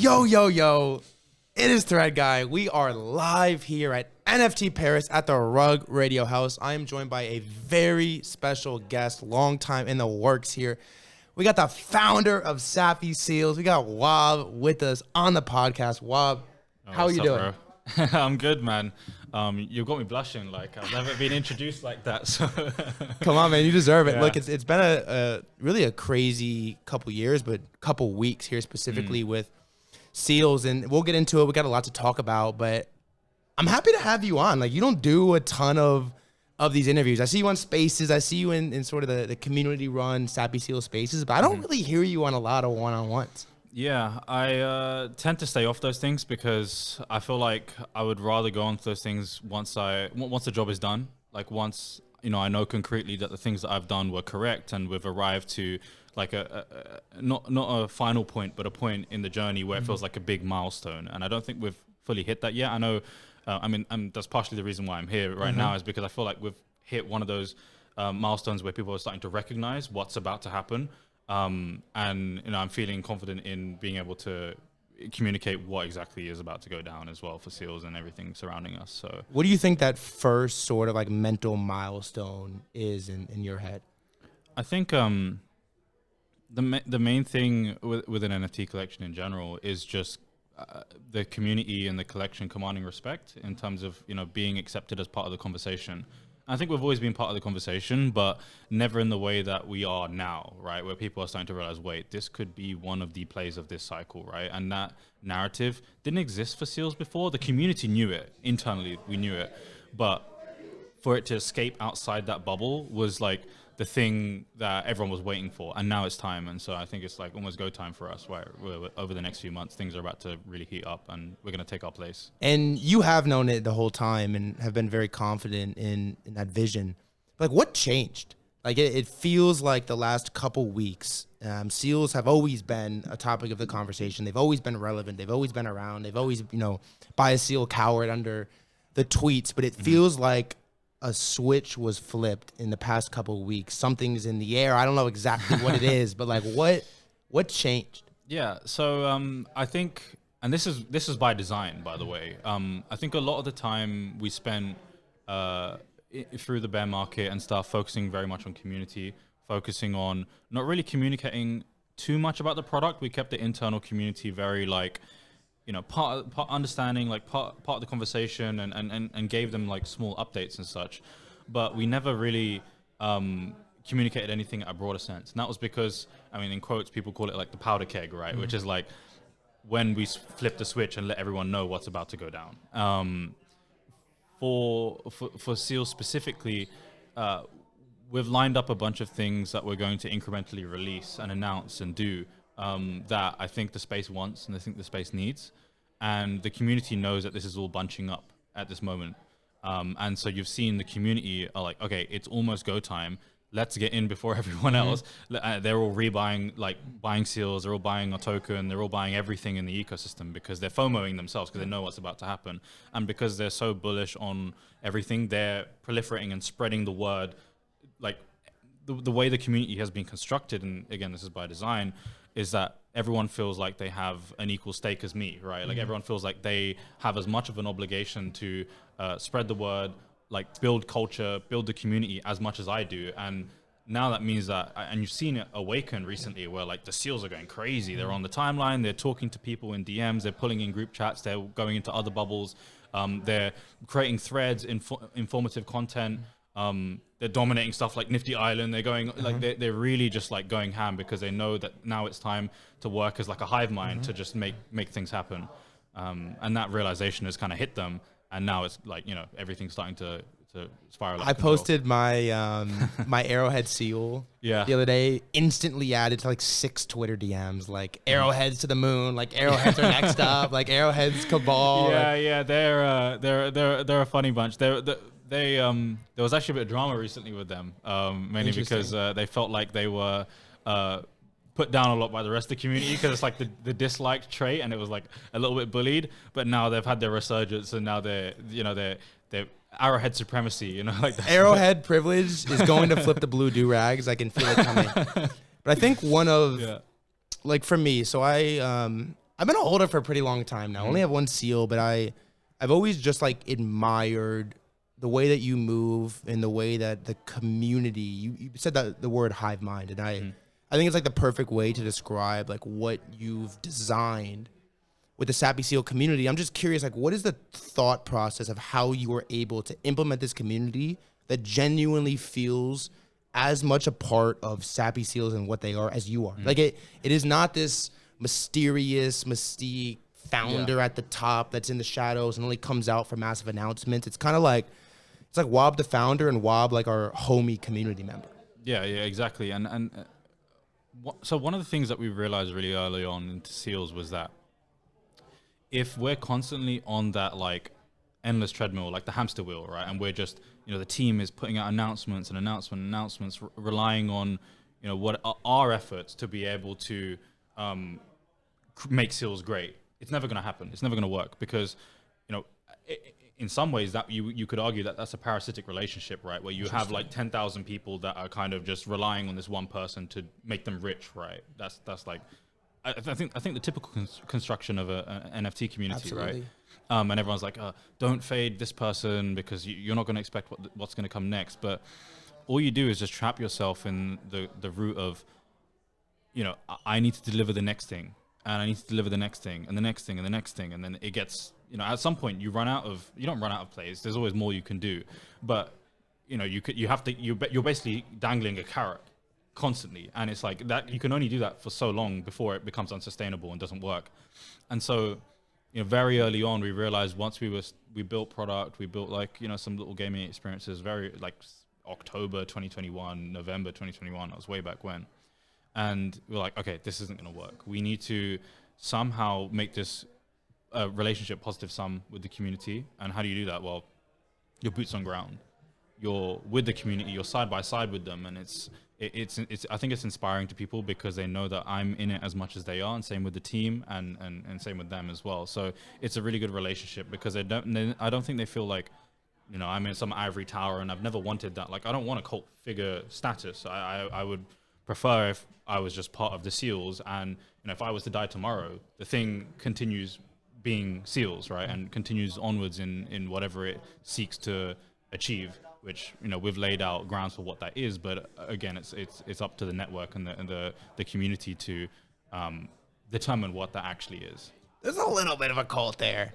Yo, yo, yo. It is Threadguy. We are live here at NFT Paris at the Rug Radio House. I am joined by a very special guest, long time in the works here. We got the founder of Sappy Seals. We got Wab with us on the podcast. Wab, how are you doing? I'm good, man. You've got me blushing. Like I've never been introduced like that. So come on, man, you deserve it. Yeah. Look, it's been a really a crazy couple years, but couple weeks here specifically with Seals, and we'll get into it. We got a lot to talk about, but I'm happy to have you on. Like, you don't do a ton of these interviews. I see you on Spaces. I see you in sort of the community-run Sappy Seal Spaces, but I don't really hear you on a lot of one-on-ones. yeah, I tend to stay off those things because I feel like I would rather go on to those things once the job is done. Like once I know concretely that the things that I've done were correct and we've arrived to like not a final point, but a point in the journey where it feels like a big milestone. And I don't think we've fully hit that yet. I know, that's partially the reason why I'm here right now is because I feel like we've hit one of those milestones where people are starting to recognize what's about to happen. And I'm feeling confident in being able to communicate what exactly is about to go down as well for Seals and everything surrounding us. So what do you think that first sort of like mental milestone is in your head? I think the main thing with an NFT collection in general is just the community and the collection commanding respect in terms of being accepted as part of the conversation. I think we've always been part of the conversation, but never in the way that we are now, right? Where people are starting to realize, wait, this could be one of the plays of this cycle, right? And that narrative didn't exist for Seals before. The community knew it. Internally, we knew it. But for it to escape outside that bubble was like the thing that everyone was waiting for. And now it's time. And so I think it's like almost go time for us, where over the next few months, things are about to really heat up and we're going to take our place. And you have known it the whole time and have been very confident in that vision. Like, what changed? Like, it feels like the last couple weeks, Seals have always been a topic of the conversation. They've always been relevant. They've always been around. They've always, buy a seal cowered under the tweets. But it feels like a switch was flipped in the past couple of weeks. Something's in the air. I don't know exactly what it is, but like what changed? Yeah. So I think, and this is by design, by the way. I think a lot of the time we spent through the bear market and stuff focusing very much on community, focusing on not really communicating too much about the product. We kept the internal community very like, part understanding, like part of the conversation and gave them like small updates and such. But we never really communicated anything at a broader sense. And that was because, in quotes, people call it like the powder keg, right? Which is like when we flip the switch and let everyone know what's about to go down. For Seals specifically, we've lined up a bunch of things that we're going to incrementally release and announce and do that I think the space wants and I think the space needs. And the community knows that this is all bunching up at this moment. And so you've seen the community are like, okay, it's almost go time. Let's get in before everyone else. They're all rebuying, like buying Seals, they're all buying a token, they're all buying everything in the ecosystem because they're FOMOing themselves because they know what's about to happen. And because they're so bullish on everything, they're proliferating and spreading the word. Like the way the community has been constructed, and again, this is by design, is that everyone feels like they have an equal stake as me, right? Like everyone feels like they have as much of an obligation to spread the word, like build culture, build the community as much as I do. And now that means that, and you've seen it awaken recently where like the Seals are going crazy. They're on the timeline, they're talking to people in DMs, they're pulling in group chats, they're going into other bubbles, they're creating threads, informative content. They're dominating stuff like Nifty Island. They're going like they're really just like going ham because they know that now it's time to work as like a hive mind to just make things happen. And that realization has kind of hit them. And now it's like, everything's starting to spiral. I posted my my Arrowhead seal the other day, instantly added to like 6 Twitter DMs, like Arrowheads to the moon, like Arrowheads are next up, like Arrowheads cabal. Yeah, they're a funny bunch. There was actually a bit of drama recently with them, mainly because they felt like they were put down a lot by the rest of the community because it's like the disliked trait and it was like a little bit bullied. But now they've had their resurgence and now they're Arrowhead supremacy, like that. Arrowhead privilege is going to flip the blue do-rags. I can feel it coming. But I think one of like for me, so I I've been a holder for a pretty long time now. I only have one seal, but I've always just like admired the way that you move and the way that the community, you said that the word hive mind, and I think it's like the perfect way to describe like what you've designed with the Sappy Seal community. I'm just curious, like, what is the thought process of how you were able to implement this community that genuinely feels as much a part of Sappy Seals and what they are as you are? Like, it is not this mysterious mystique founder at the top that's in the shadows and only comes out for massive announcements. It's kind of like, it's like Wab the founder and Wab like our homie community member. Yeah, exactly. So one of the things that we realized really early on into Seals was that if we're constantly on that like endless treadmill, like the hamster wheel, right? And we're just, the team is putting out announcements, relying on, what are our efforts to be able to make Seals great. It's never going to happen. It's never going to work because, in some ways that you could argue that that's a parasitic relationship, right? Where you have like 10,000 people that are kind of just relying on this one person to make them rich, right? That's like, I think the typical construction of an NFT community, right? And everyone's like, don't fade this person because you're not going to expect what's going to come next. But all you do is just trap yourself in the root of, I need to deliver the next thing, and I need to deliver the next thing, and the next thing, and the next thing, and then it gets, at some point you don't run out of plays. There's always more you can do, but you're basically dangling a carrot constantly, and it's like that you can only do that for so long before it becomes unsustainable and doesn't work. And so, very early on we realized once we built product, we built like some little gaming experiences, very like October 2021, November 2021. That was way back when. And we're like, okay, this isn't going to work. We need to somehow make this relationship positive sum with the community. And how do you do that? Well, you're boots on ground. You're with the community. You're side by side with them. And it's I think it's inspiring to people because they know that I'm in it as much as they are, and same with the team, and same with them as well. So it's a really good relationship because I don't think they feel like, I'm in some ivory tower, and I've never wanted that. Like, I don't want a cult figure status. I would prefer if I was just part of the Seals, and if I was to die tomorrow, the thing continues being Seals, right, and continues onwards in whatever it seeks to achieve, which we've laid out grounds for what that is. But again, it's up to the network and the community to determine what that actually is. There's a little bit of a cult there.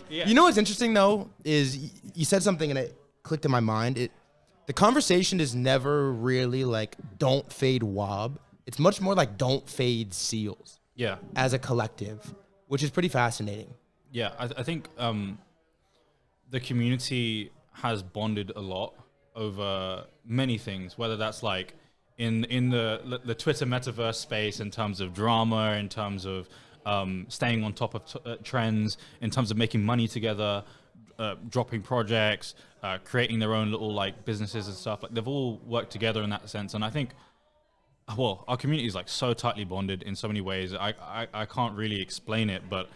Yeah. What's interesting though is you said something and it clicked in my mind. The conversation is never really like don't fade Wab. It's much more like don't fade Seals. Yeah. As a collective, which is pretty fascinating. Yeah, I think the community has bonded a lot over many things, whether that's like in the Twitter metaverse space in terms of drama, in terms of staying on top of trends, in terms of making money together, dropping projects, creating their own little like businesses and stuff. Like they've all worked together in that sense. And I think, well, our community is like so tightly bonded in so many ways. I can't really explain it, but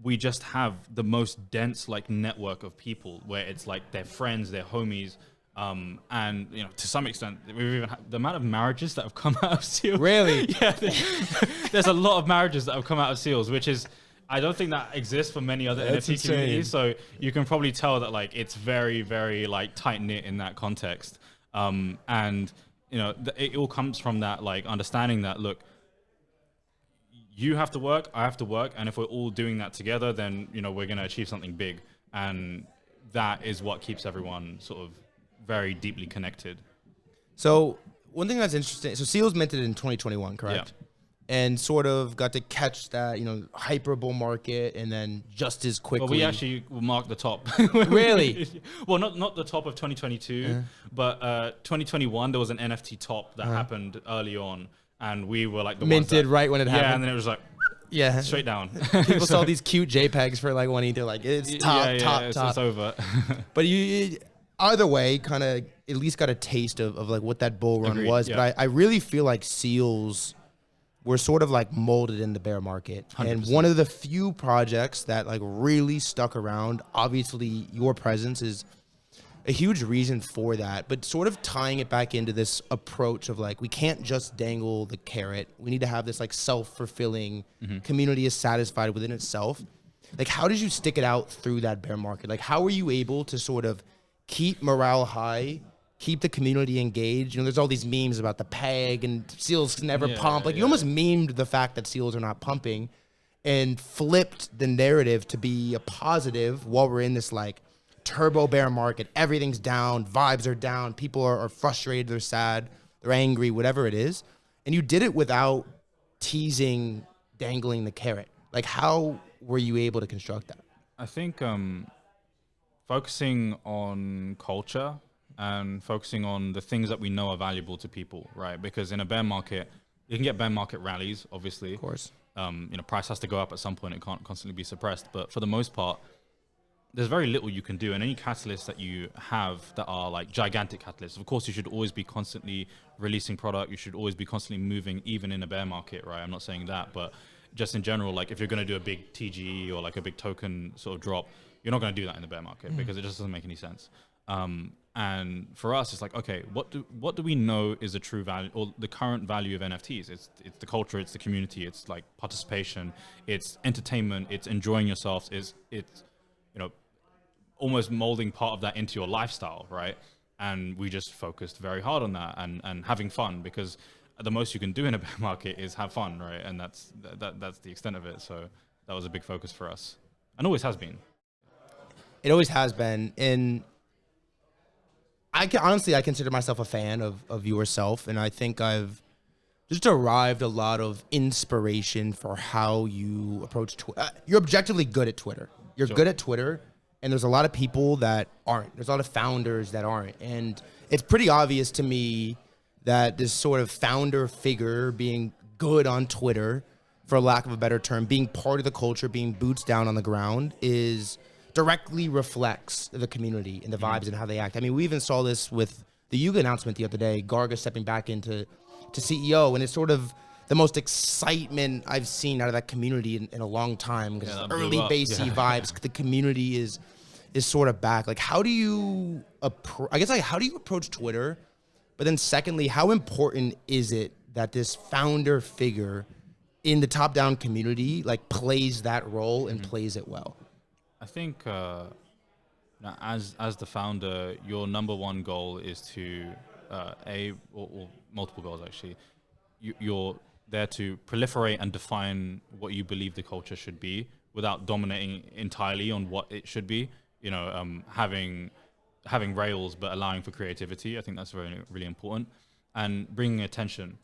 we just have the most dense like network of people where it's like they're friends, they're homies. And to some extent, we've even had the amount of marriages that have come out of Seals. Really? Yeah, there's a lot of marriages that have come out of Seals, which is, I don't think that exists for many other NFT communities. So you can probably tell that like it's very, very like tight knit in that context. And it all comes from that like understanding that, look, you have to work, I have to work, and if we're all doing that together, then we're going to achieve something big, and that is what keeps everyone sort of very deeply connected. So one thing that's interesting, so Seals minted in 2021, correct? Yeah. And sort of got to catch that, hyper bull market, and then just as quickly. Well, we actually marked the top. Really? Well, not the top of 2022, but 2021 there was an NFT top that happened early on, and we were like the minted ones right when it happened. Yeah, and then it was like straight down. People saw these cute JPEGs for like one ether, like it's top. It's over. But you either way kind of at least got a taste of like what that bull run Agreed, was. yeah. But I really feel like Seals were sort of like molded in the bear market. 100%. And one of the few projects that like really stuck around, obviously your presence is a huge reason for that, but sort of tying it back into this approach of like, we can't just dangle the carrot. We need to have this like self-fulfilling community is satisfied within itself. Like, how did you stick it out through that bear market? Like, how were you able to sort of keep morale high, keep the community engaged? You know, there's all these memes about the peg and seals never pump. Like, you almost memed the fact that seals are not pumping and flipped the narrative to be a positive while we're in this like turbo bear market. Everything's down, vibes are down, people are frustrated, they're sad, they're angry, whatever it is. And you did it without teasing, dangling the carrot. Like, how were you able to construct that? I think focusing on culture and focusing on the things that we know are valuable to people, right? Because in a bear market, you can get bear market rallies, obviously. Of course. You know, price has to go up at some point. It can't constantly be suppressed. But for the most part, there's very little you can do. And any catalysts that you have that are like gigantic catalysts, of course, you should always be constantly releasing product. You should always be constantly moving, even in a bear market, right? I'm not saying that, but just in general, like if you're going to do a big TGE or like a big token sort of drop, you're not going to do that in the bear market because it just doesn't make any sense. And for us, it's like, okay, what do we know is the true value or the current value of NFTs? It's the culture, it's the community, it's like participation, it's entertainment, it's enjoying yourself, it's you know, almost molding part of that into your lifestyle, right? And we just focused very hard on that and having fun, because the most you can do in a bear market is have fun, right? And that's the extent of it. So that was a big focus for us, and always has been. It always has been. And I consider myself a fan of yourself, and I think I've just derived a lot of inspiration for how you approach Twitter. You're objectively good at Twitter. You're good at Twitter, and there's a lot of people that aren't. There's a lot of founders that aren't. And it's pretty obvious to me that this sort of founder figure being good on Twitter, for lack of a better term, being part of the culture, being boots down on the ground, is directly reflects the community and the vibes and how they act. I mean, we even saw this with the Yuga announcement the other day, Garga stepping back into CEO, and it's sort of the most excitement I've seen out of that community in a long time, because early Basie vibes, the community is sort of back. Like, how do you how do you approach Twitter? But then secondly, how important is it that this founder figure in the top-down community like plays that role and plays it well? I think as the founder, your number one goal is to or multiple goals actually. You're there to proliferate and define what you believe the culture should be without dominating entirely on what it should be. You know, having rails but allowing for creativity. I think that's really important, and bringing attention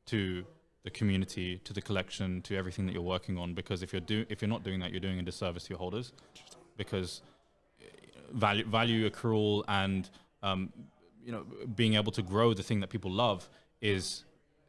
to the community, to the collection, to everything that you're working on. Because if you're not doing that, you're doing a disservice to your holders. Because value accrual and you know, being able to grow the thing that people love is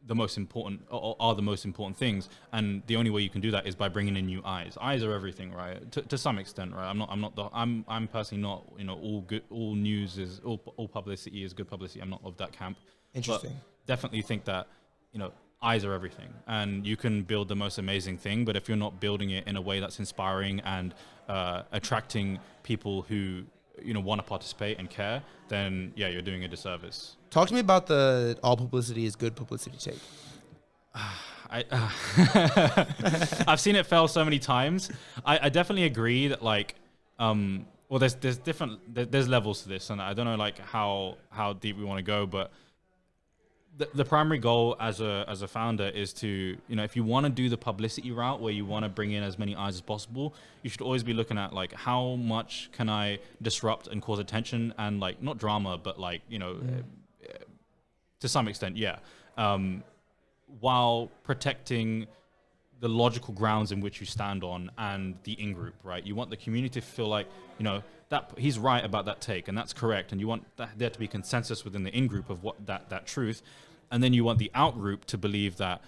the most important, or are the most important things. And the only way you can do that is by bringing in new eyes. Eyes are everything, right? To some extent, right? I'm personally not, you know, all news is all publicity is good publicity. I'm not of that camp. Interesting. But definitely think that, you know, eyes are everything, and you can build the most amazing thing, but if you're not building it in a way that's inspiring and attracting people who, you know, want to participate and care, then yeah, you're doing a disservice. Talk to me about the all publicity is good publicity take. I've seen it fail so many times. I definitely agree that like well, there's levels to this, and I don't know like how deep we want to go, but the primary goal as a founder is to, you know, if you want to do the publicity route where you want to bring in as many eyes as possible, you should always be looking at like, how much can I disrupt and cause attention and like not drama, but like, you know, to some extent, while protecting the logical grounds in which you stand on and the in-group, right? You want the community to feel like, you know, that he's right about that take and that's correct, and you want there to be consensus within the in-group of what that truth, and then you want the out-group to believe that,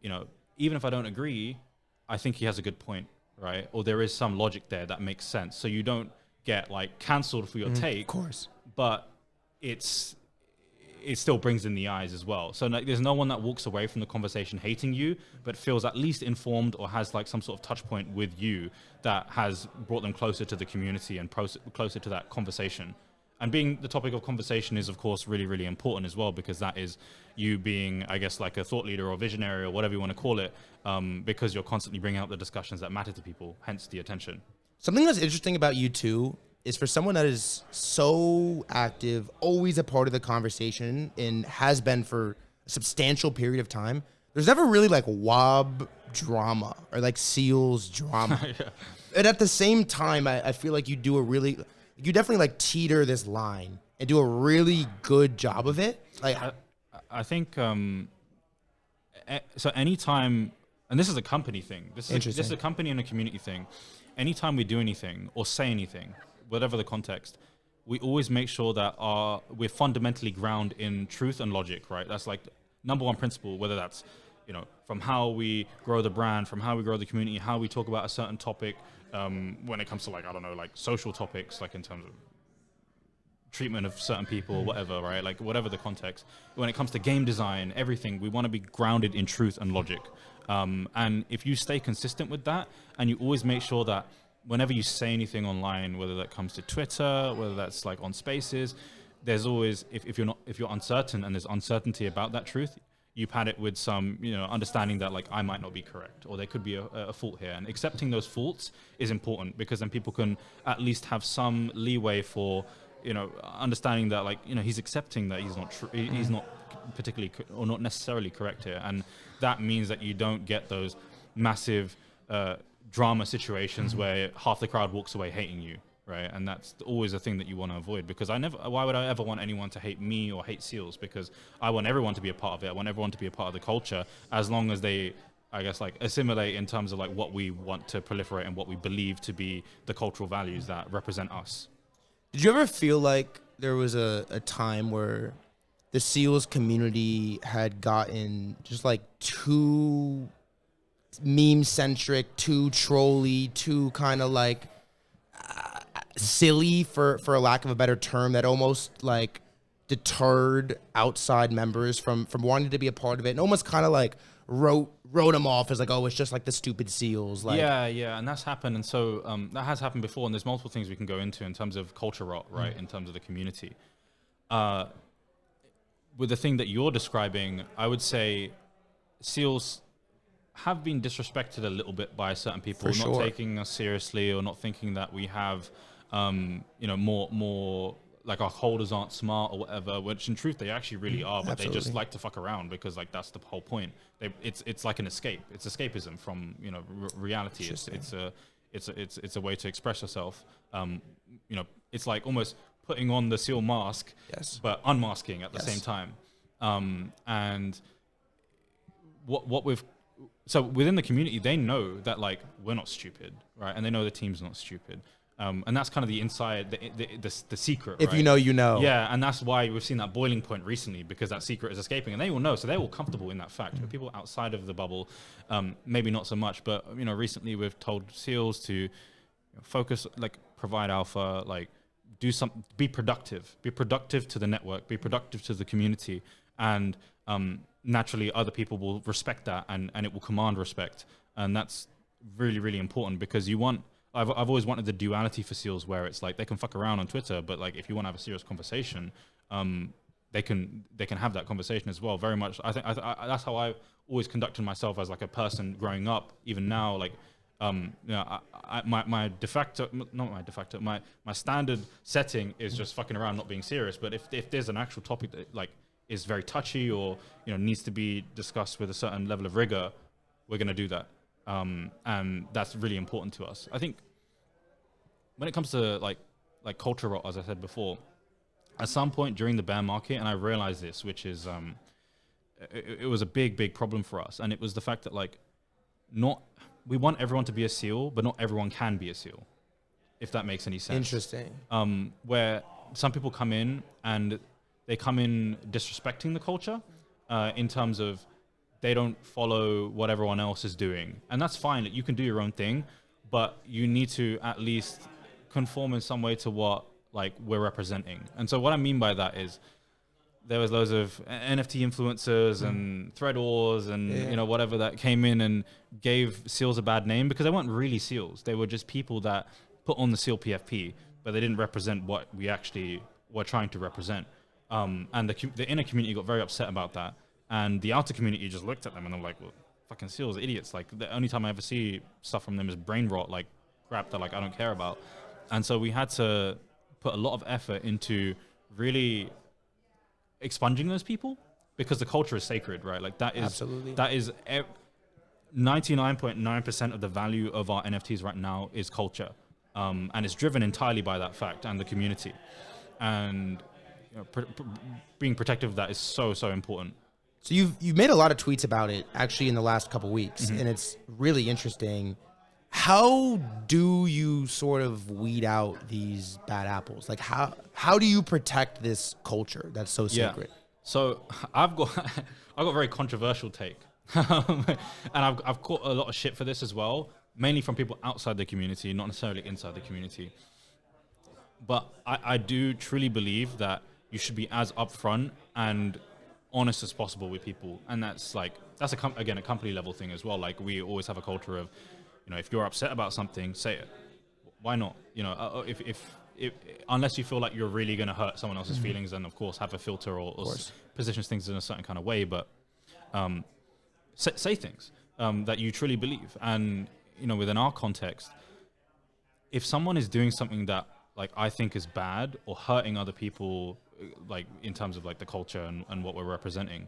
you know, even if I don't agree, I think he has a good point, right? Or there is some logic there that makes sense, so you don't get like cancelled for your take, of course, but it still brings in the eyes as well. So like, there's no one that walks away from the conversation hating you, but feels at least informed or has like some sort of touch point with you that has brought them closer to the community and closer to that conversation. And being the topic of conversation is, of course, really, really important as well, because that is you being, I guess, like a thought leader or visionary or whatever you want to call it, because you're constantly bringing out the discussions that matter to people, hence the attention. Something that's interesting about you too is for someone that is so active, always a part of the conversation, and has been for a substantial period of time, there's never really like WAB drama or like Seals drama. Yeah. And at the same time, I feel like you definitely like teeter this line and do a really good job of it. Like, I think, so anytime, and this is a company thing, this is a company and a community thing. Anytime we do anything or say anything, whatever the context, we always make sure that we're fundamentally ground in truth and logic, right? That's like number one principle, whether that's, you know, from how we grow the brand, from how we grow the community, how we talk about a certain topic, when it comes to like, I don't know, like social topics, like in terms of treatment of certain people or whatever, right? Like whatever the context. When it comes to game design, everything, we want to be grounded in truth and logic. And if you stay consistent with that, and you always make sure that whenever you say anything online, whether that comes to Twitter, whether that's like on Spaces, there's always, if you're uncertain and there's uncertainty about that truth, you pad it with some, you know, understanding that like I might not be correct, or there could be a fault here, and accepting those faults is important, because then people can at least have some leeway for, you know, understanding that like, you know, he's accepting that he's not particularly or not necessarily correct here, and that means that you don't get those massive drama situations where half the crowd walks away hating you, right? And that's always a thing that you want to avoid, because why would I ever want anyone to hate me or hate Seals? Because I want everyone to be a part of it. I want everyone to be a part of the culture, as long as they, I guess, like assimilate in terms of like what we want to proliferate and what we believe to be the cultural values that represent us. Did you ever feel like there was a time where the Seals community had gotten just like too meme-centric, too trolly, too kind of like silly, for a lack of a better term, that almost like deterred outside members from wanting to be a part of it, and almost kind of like wrote them off as like, oh, it's just like the stupid Seals? Like, yeah, and that's happened, and so that has happened before, and there's multiple things we can go into in terms of culture rot, right? In terms of the community. With the thing that you're describing, I would say Seals have been disrespected a little bit by certain people, not taking us seriously, or not thinking that we have, you know, more like our holders aren't smart or whatever, which in truth they actually really are, but Absolutely. They just like to fuck around, because like that's the whole point. It's like an escape. It's escapism from, you know, reality. It's a way to express yourself. You know, it's like almost putting on the Seal mask, but unmasking at the same time. And so within the community, they know that like we're not stupid, right? And they know the team's not stupid. And that's kind of the inside, the secret. If right? you know, you know. Yeah, and that's why we've seen that boiling point recently, because that secret is escaping, and they will know, so they're all comfortable in that fact. But people outside of the bubble, maybe not so much. But you know, recently we've told Seals to focus, like provide alpha, like do something, be productive to the network, be productive to the community, and naturally other people will respect that, and it will command respect, and that's really, really important, because you want. I've always wanted the duality for Seals, where it's like they can fuck around on Twitter, but like if you want to have a serious conversation, they can have that conversation as well. Very much, I think that's how I always conducted myself as like a person growing up. Even now, like you know, my standard setting is just fucking around, not being serious. But if there's an actual topic that like is very touchy, or you know needs to be discussed with a certain level of rigor, we're gonna do that. And that's really important to us. I think when it comes to like culture rot, as I said before, at some point during the bear market, and I realized this, which is it was a big problem for us, and it was the fact that like we want everyone to be a Seal, but not everyone can be a Seal, if that makes any sense. Interesting. Where some people come in and they come in disrespecting the culture, in terms of they don't follow what everyone else is doing. And that's fine, you can do your own thing, but you need to at least conform in some way to what like we're representing. And so what I mean by that is there was loads of NFT influencers and thread wars and you know whatever that came in and gave Seals a bad name, because they weren't really Seals. They were just people that put on the Seal PFP, but they didn't represent what we actually we're trying to represent. And the inner community got very upset about that, and the outer community just looked at them and they're like, well, fucking Seals, idiots. Like, the only time I ever see stuff from them is brain rot, like crap that like I don't care about. And so we had to put a lot of effort into really expunging those people, because the culture is sacred, right? Like that is Absolutely. that is 99.9% of the value of our NFTs right now is culture, and it's driven entirely by that fact and the community. And being protective of that is so important. So you've made a lot of tweets about it actually in the last couple weeks, Mm-hmm. and it's really interesting. How do you sort of weed out these bad apples? Like how do you protect this culture that's so sacred? So I've got a very controversial take, and I've caught a lot of shit for this as well, mainly from people outside the community, not necessarily inside the community. But I do truly believe that you should be as upfront and honest as possible with people, and that's again a company level thing as well. Like, we always have a culture of, if you're upset about something, say it. Why not? If unless you feel like you're really going to hurt someone else's feelings, then of course have a filter or positions things in a certain kind of way. But say things that you truly believe. And within our context, if someone is doing something that like I think is bad or hurting other people, like in terms of like the culture and what we're representing,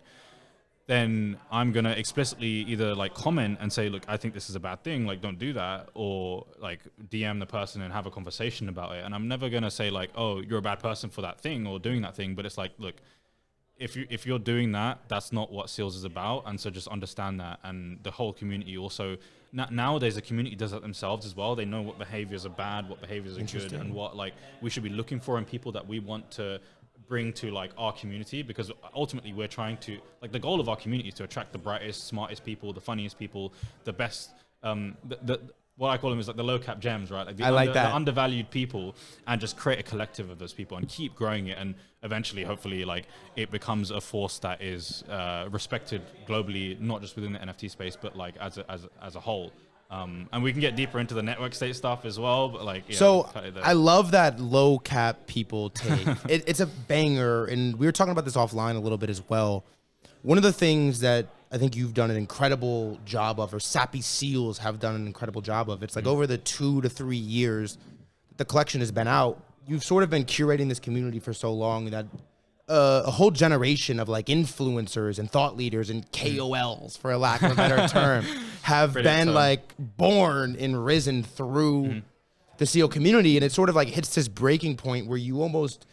then I'm going to explicitly either like comment and say, look, I think this is a bad thing, like don't do that, or like DM the person and have a conversation about it. And I'm never going to say like, oh, you're a bad person for that thing or doing that thing. But it's like, look, if you're doing that, that's not what Seals is about. And so just understand that. And the whole community also, nowadays the community does that themselves as well. They know what behaviors are bad, what behaviors are good, and what like we should be looking for in people that we want to bring to like our community, because ultimately we're trying to, like, the goal of our community is to attract the brightest, smartest people, the funniest people, the best, what I call them is like the low cap gems, right? Like the undervalued people, and just create a collective of those people and keep growing it. And eventually, hopefully, like it becomes a force that is respected globally, not just within the NFT space, but like as a whole. And we can get deeper into the network state stuff as well, but like, yeah, so I love that low cap people take. It's a banger, and we were talking about this offline a little bit as well. One of the things that I think you've done an incredible job of, or Sappy Seals have done an incredible job of, it's like over the 2 to 3 years that the collection has been out, you've sort of been curating this community for so long that a whole generation of like influencers and thought leaders and KOLs, for a lack of a better term, have been like born and risen through the SEAL community. And it sort of like hits this breaking point where you almost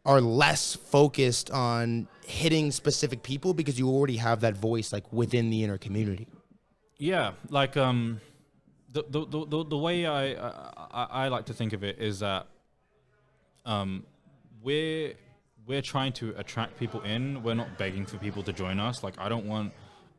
are less focused on hitting specific people because you already have that voice like within the inner community. Yeah, like the way I like to think of it is that we're trying to attract people in. We're not begging for people to join us. Like, I don't want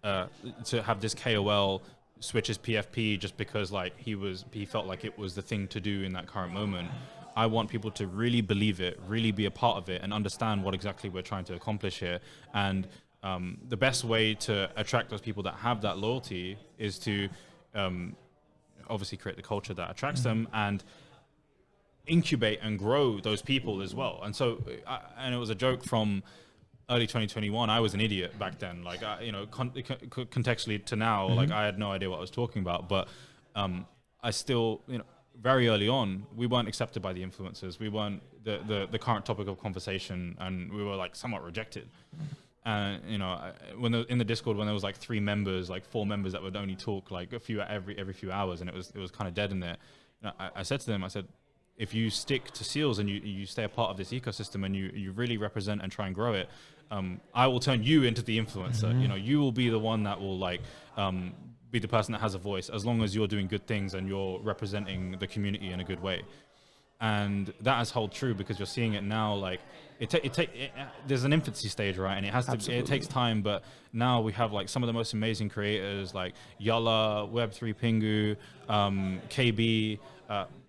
to have this KOL switch his PFP just because like he felt like it was the thing to do in that current moment. I want people to really believe it, really be a part of it, and understand what exactly we're trying to accomplish here. And the best way to attract those people that have that loyalty is to obviously create the culture that attracts them and incubate and grow those people as well. And so, and it was a joke from early 2021. I was an idiot back then. Like, contextually to now, like I had no idea what I was talking about. But I still, very early on, we weren't accepted by the influencers. We weren't the current topic of conversation, and we were like somewhat rejected. And when in the Discord, when there was like 4 members that would only talk like a few every few hours, and it was kind of dead in there. I said to them, I said, if you stick to Seals and you stay a part of this ecosystem and you really represent and try and grow it, I will turn you into the influencer. You will be the one that will like be the person that has a voice, as long as you're doing good things and you're representing the community in a good way. And that has held true because you're seeing it now. Like there's an infancy stage, right? And it has to. It takes time, but now we have like some of the most amazing creators, like Yalla, Web3 Pingu, KB.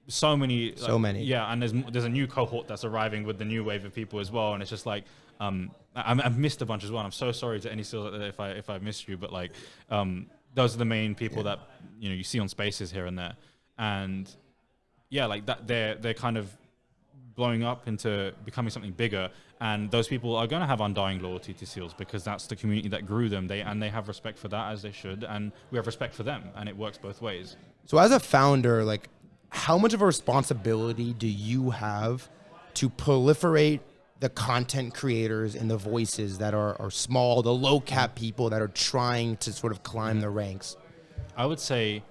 So many. Yeah, and there's a new cohort that's arriving with the new wave of people as well, and it's just like I've missed a bunch as well. I'm so sorry to any Seals if I missed you, but like those are the main people that you see on spaces here and there, and yeah, like that they're kind of blowing up into becoming something bigger, and those people are going to have undying loyalty to Seals because that's the community that grew them. They have respect for that, as they should, and we have respect for them, and it works both ways. So as a founder, like, how much of a responsibility do you have to proliferate the content creators and the voices that are small, the low cap people that are trying to sort of climb the ranks? I would say,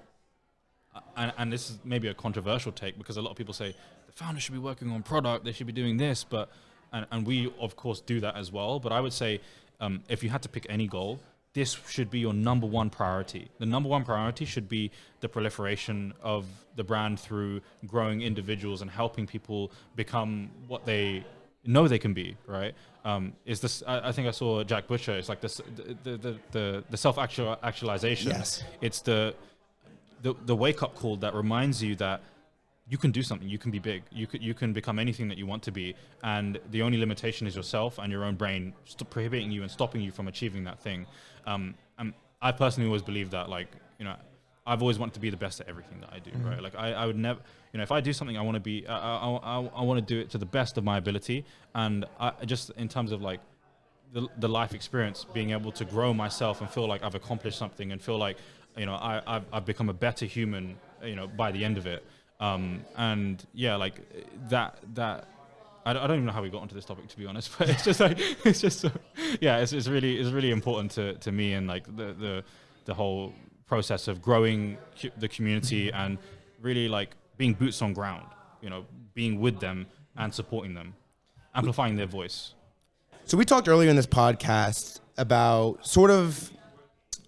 and this is maybe a controversial take, because a lot of people say the founder should be working on product, they should be doing this, but and we of course do that as well. But I would say, if you had to pick any goal, this should be your number one priority. The number one priority should be the proliferation of the brand through growing individuals and helping people become what they know they can be, right? Is this? I think I saw Jack Butcher. It's like this, the self-actualization. Yes. It's the wake-up call that reminds you that you can do something. You can be big. You can become anything that you want to be. And the only limitation is yourself and your own brain prohibiting you and stopping you from achieving that thing. And I personally always believe that, like, you know, I've always wanted to be the best at everything that I do, right? Like I would never, you know, if I do something, I want to be, I want to do it to the best of my ability. And I just, in terms of like the life experience, being able to grow myself and feel like I've accomplished something and feel like, you know, I've become a better human, you know, by the end of it. And yeah, like that, I don't even know how we got onto this topic, to be honest, but it's just like, yeah, it's really important to me, and like the whole process of growing the community and really like being boots on ground, you know, being with them and supporting them, amplifying their voice. So we talked earlier in this podcast about sort of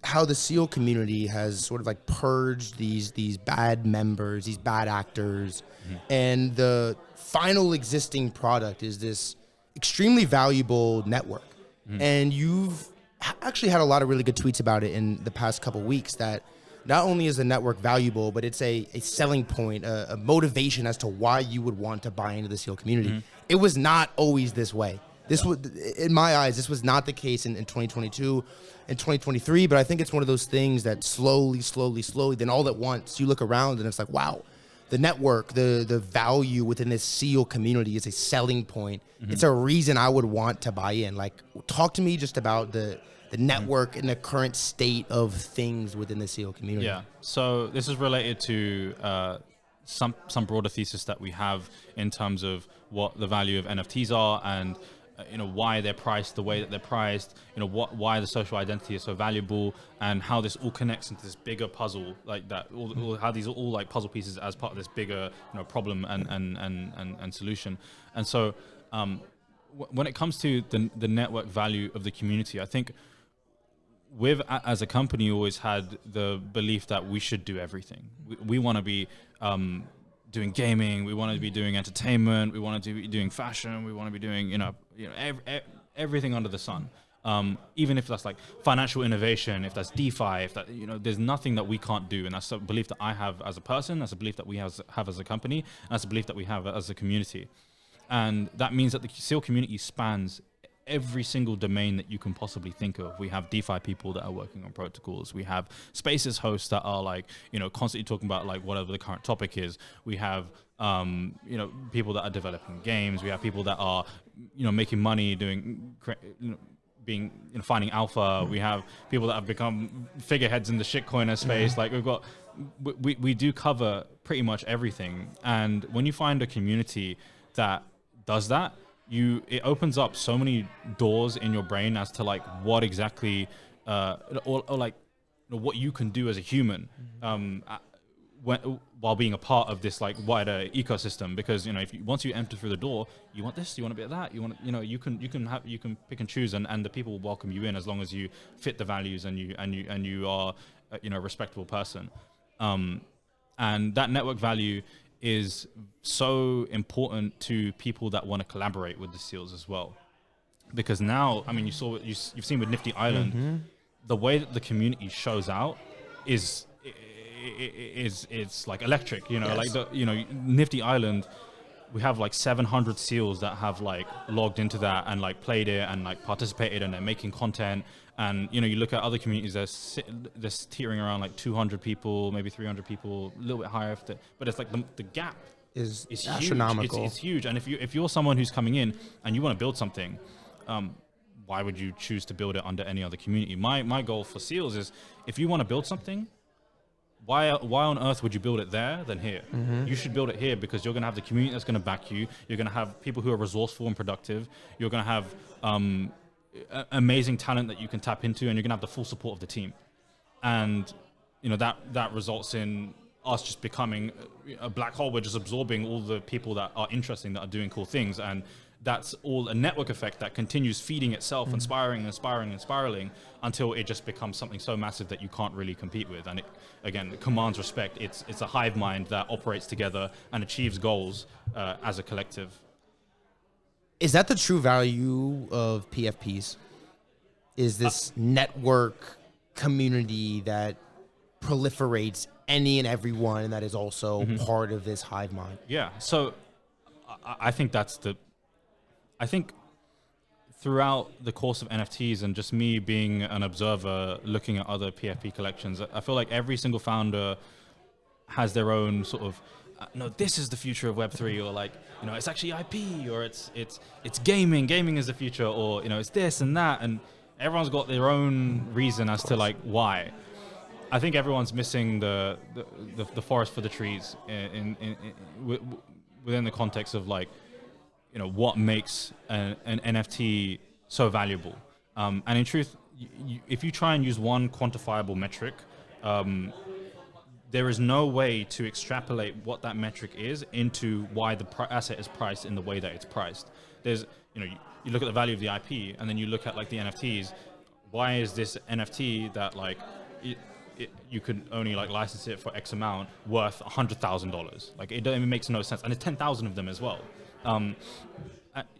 how the SEAL community has sort of like purged these bad members, these bad actors, and the final existing product is this extremely valuable network. And you've actually had a lot of really good tweets about it in the past couple of weeks, that not only is the network valuable, but it's a selling point, a motivation as to why you would want to buy into the SEAL community. It was not always this way. This was, in my eyes, this was not the case in 2022 and 2023, but I think it's one of those things that slowly, then all at once you look around and it's like, wow, the network, the value within this SEAL community is a selling point. It's a reason I would want to buy in. Like, talk to me just about the network and the current state of things within the SEAL community. Yeah, so this is related to some broader thesis that we have in terms of what the value of NFTs are, and you know, why they're priced the way that they're priced, you know, why the social identity is so valuable, and how this all connects into this bigger puzzle, like that, how these are all like puzzle pieces as part of this bigger, you know, problem and solution. And so when it comes to the network value of the community, I think we've, as a company, always had the belief that we should do everything. We want to be doing gaming, we want to be doing entertainment, we want to be doing fashion, we want to be doing, you know, everything under the sun. Even if that's like financial innovation, if that's DeFi, if that, you know, there's nothing that we can't do. And that's a belief that I have as a person, that's a belief that we have as a company, and that's a belief that we have as a community. And that means that the SEAL community spans every single domain that you can possibly think of. We have DeFi people that are working on protocols. We have Spaces hosts that are like, you know, constantly talking about like whatever the current topic is. We have, you know, people that are developing games. We have people that are, you know, making money doing, you know, being, you know, finding alpha. We have people that have become figureheads in the shitcoiner space. Like we do cover pretty much everything. And when you find a community that does that, it opens up so many doors in your brain as to like what exactly, or like, you know, what you can do as a human, while being a part of this like wider ecosystem. Because, you know, once you enter through the door, you want this, you want a bit of that, you want, you know, you can pick and choose, and the people will welcome you in as long as you fit the values and you are, you know, a respectable person. And that network value is so important to people that want to collaborate with the SEALs as well. Because now, I mean, you've seen with Nifty Island, the way that the community shows out is it's like electric, you know. Yes. Like Nifty Island, we have like 700 SEALs that have like logged into that and like played it and like participated, and they're making content. And, you know, you look at other communities, they're teetering around like 200 people, maybe 300 people, a little bit higher. But it's like the gap is it's astronomical. Huge. It's huge. And if you're someone who's coming in and you want to build something, why would you choose to build it under any other community? My goal for Seals is, if you want to build something, why on earth would you build it there than here? You should build it here because you're going to have the community that's going to back you. You're going to have people who are resourceful and productive. You're going to have amazing talent that you can tap into, and you're going to have the full support of the team. And that results in us just becoming a black hole. We're just absorbing all the people that are interesting, that are doing cool things, and that's all a network effect that continues feeding itself and spiraling and spiraling and spiraling until it just becomes something so massive that you can't really compete with. And it commands respect. It's a hive mind that operates together and achieves goals as a collective. Is that the true value of PFPs? Is this network community that proliferates any and everyone, and that is also part of this hive mind? Yeah. So I think I think throughout the course of NFTs and just me being an observer looking at other PFP collections, I feel like every single founder has their own sort of, no, this is the future of Web3, or like, it's actually IP, or it's gaming is the future, or, it's this and that. And everyone's got their own reason as to like why. I think everyone's missing the forest for the trees within the context of like, what makes an NFT so valuable. And in truth, if you try and use one quantifiable metric, there is no way to extrapolate what that metric is into why the asset is priced in the way that it's priced. There's, you look at the value of the IP, and then you look at like the NFTs. Why is this NFT that like you could only like license it for X amount worth $100,000? Like it makes no sense, and there's 10,000 of them as well.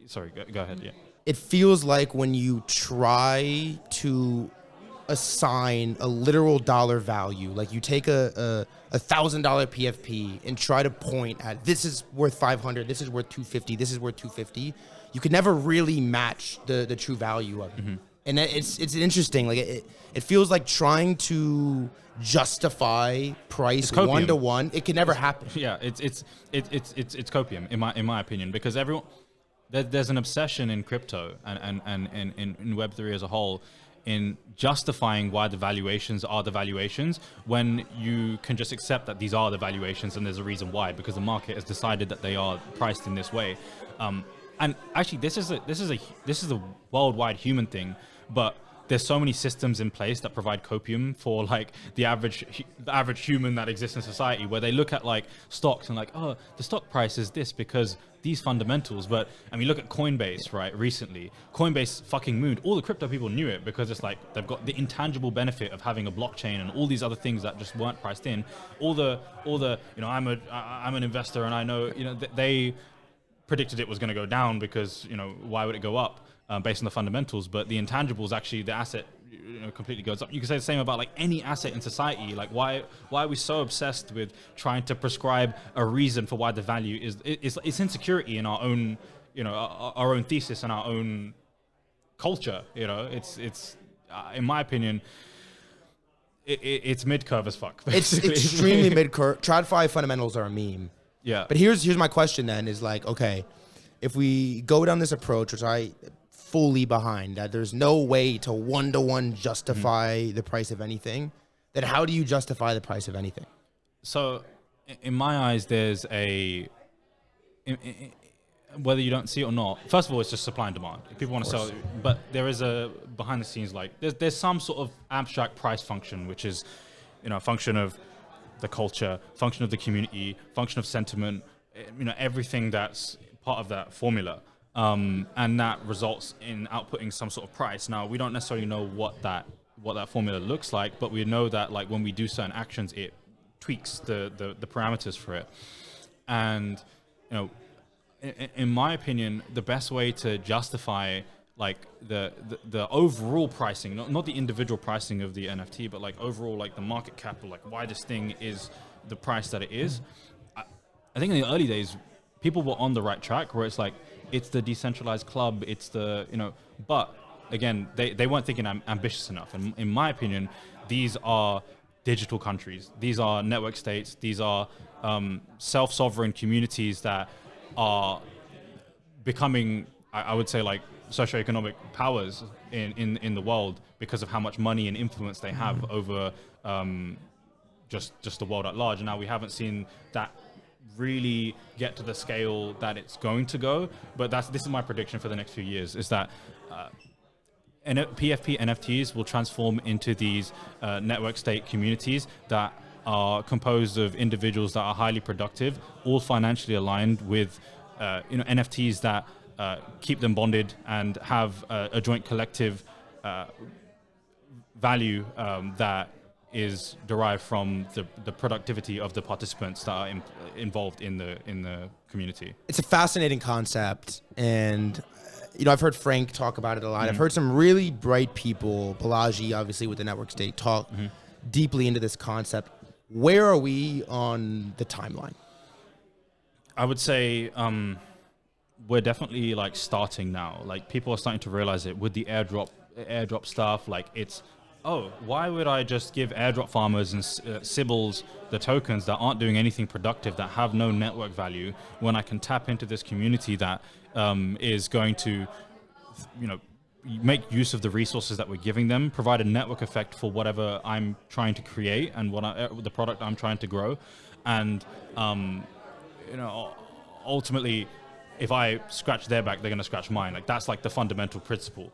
Sorry, go ahead. Yeah. It feels like when you try to assign a literal dollar value, like you take a $1,000 PFP and try to point at, this is worth 500, this is worth 250, this is worth 250. You could never really match the true value of it. And it's interesting. Like it feels like trying to justify price one to one. It can never happen. Yeah, it's copium in my opinion, because there's an obsession in crypto and in Web3 as a whole in justifying why the valuations are the valuations, when you can just accept that these are the valuations and there's a reason why, because the market has decided that they are priced in this way. And actually, this is a worldwide human thing, but there's so many systems in place that provide copium for like the average human that exists in society, where they look at like stocks and like, oh, the stock price is this because these fundamentals. But I mean, look at Coinbase, right? Recently, Coinbase fucking mooned. All the crypto people knew it because it's like they've got the intangible benefit of having a blockchain and all these other things that just weren't priced in. All the I'm an investor and I know, they predicted it was going to go down because, why would it go up based on the fundamentals? But the intangibles, actually, the asset completely goes up. You can say the same about like any asset in society. Like why are we so obsessed with trying to prescribe a reason for why the value is? It's insecurity in our own, our own thesis and our own culture. It's in my opinion, it's mid-curve as fuck. Basically. It's extremely mid-curve. TradFi fundamentals are a meme. Yeah. But here's my question then is like, okay, if we go down this approach, which I fully behind, that there's no way to one-to-one justify the price of anything, then how do you justify the price of anything? So in my eyes, there's whether you don't see it or not, first of all, it's just supply and demand. If people want to sell it, but there is a behind the scenes, like there's some sort of abstract price function, which is, a function of the culture, function of the community, function of sentiment, everything that's part of that formula. And that results in outputting some sort of price. Now, we don't necessarily know what that formula looks like, but we know that like when we do certain actions, it tweaks the parameters for it. And, in my opinion, the best way to justify like the overall pricing, not the individual pricing of the NFT, but like overall like the market cap, or like why this thing is the price that it is. I think in the early days, people were on the right track, where it's like, it's the decentralized club, it's the, but again, they weren't thinking ambitious enough. And in my opinion, these are digital countries. These are network states. These are self-sovereign communities that are becoming, I would say, like socioeconomic powers in the world because of how much money and influence they have over just the world at large. And now we haven't seen that really get to the scale that it's going to go. But this is my prediction for the next few years, is that PFP NFTs will transform into these network state communities that are composed of individuals that are highly productive, all financially aligned with NFTs that keep them bonded and have a joint collective value that is derived from the productivity of the participants that are involved in the community. It's a fascinating concept, and I've heard Frank talk about it a lot. I've heard some really bright people, Balaji, obviously with the network state, talk deeply into this concept. Where are we on the timeline? I would say we're definitely like starting now. Like people are starting to realize it with the airdrop stuff. Like why would I just give airdrop farmers and Sybils the tokens that aren't doing anything productive, that have no network value, when I can tap into this community that is going to, make use of the resources that we're giving them, provide a network effect for whatever I'm trying to create and the product I'm trying to grow. And, ultimately, if I scratch their back, they're going to scratch mine. Like that's like the fundamental principle.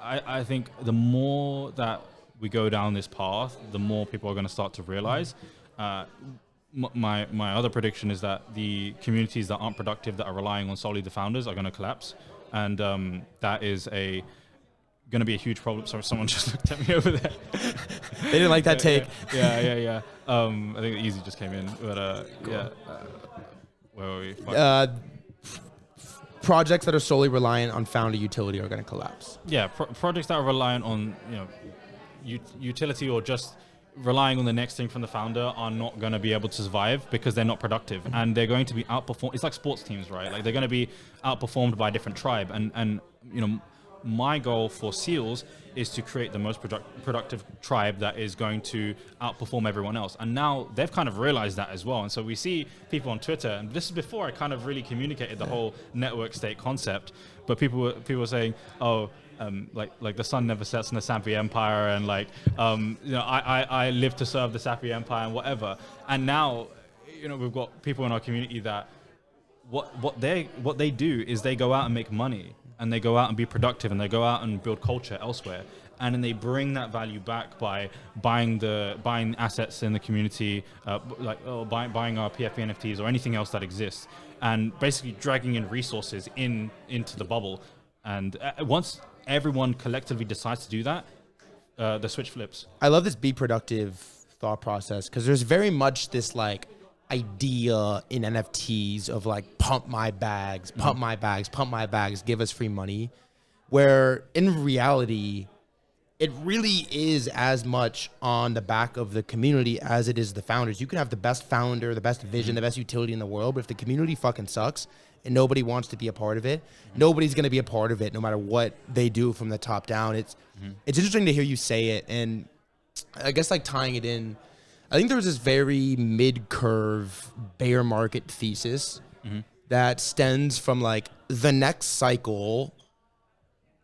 I think the more that we go down this path, the more people are going to start to realize. My other prediction is that the communities that aren't productive, that are relying on solely the founders, are going to collapse, and that is going to be a huge problem. Sorry, someone just looked at me over there. They didn't like that take. Yeah. I think Easy just came in, but cool. Where were we? Projects that are solely reliant on founder utility are going to collapse. Yeah, projects that are reliant on utility or just relying on the next thing from the founder are not going to be able to survive because they're not productive, and they're going to be outperformed. It's like sports teams, right? Like they're going to be outperformed by a different tribe, and my goal for Seals is to create the most productive tribe that is going to outperform everyone else. And now they've kind of realized that as well. And so we see people on Twitter, and this is before I kind of really communicated the whole network state concept, but people were saying, like the sun never sets in the Sappy Empire, and I live to serve the Sappy Empire and whatever. And now, we've got people in our community that what they do is they go out and make money, and they go out and be productive, and they go out and build culture elsewhere, and then they bring that value back by buying assets in the community, buying our PFP NFTs or anything else that exists, and basically dragging in resources into the bubble. And once everyone collectively decides to do that, the switch flips. I love this be productive thought process, because there's very much this idea in NFTs of pump my bags, give us free money, where in reality, it really is as much on the back of the community as it is the founders. You can have the best founder, the best vision, the best utility in the world, but if the community fucking sucks and nobody wants to be a part of it, nobody's going to be a part of it no matter what they do from the top down. It's interesting to hear you say it, and I guess tying it in, I think there was this very mid-curve bear market thesis that stems from the next cycle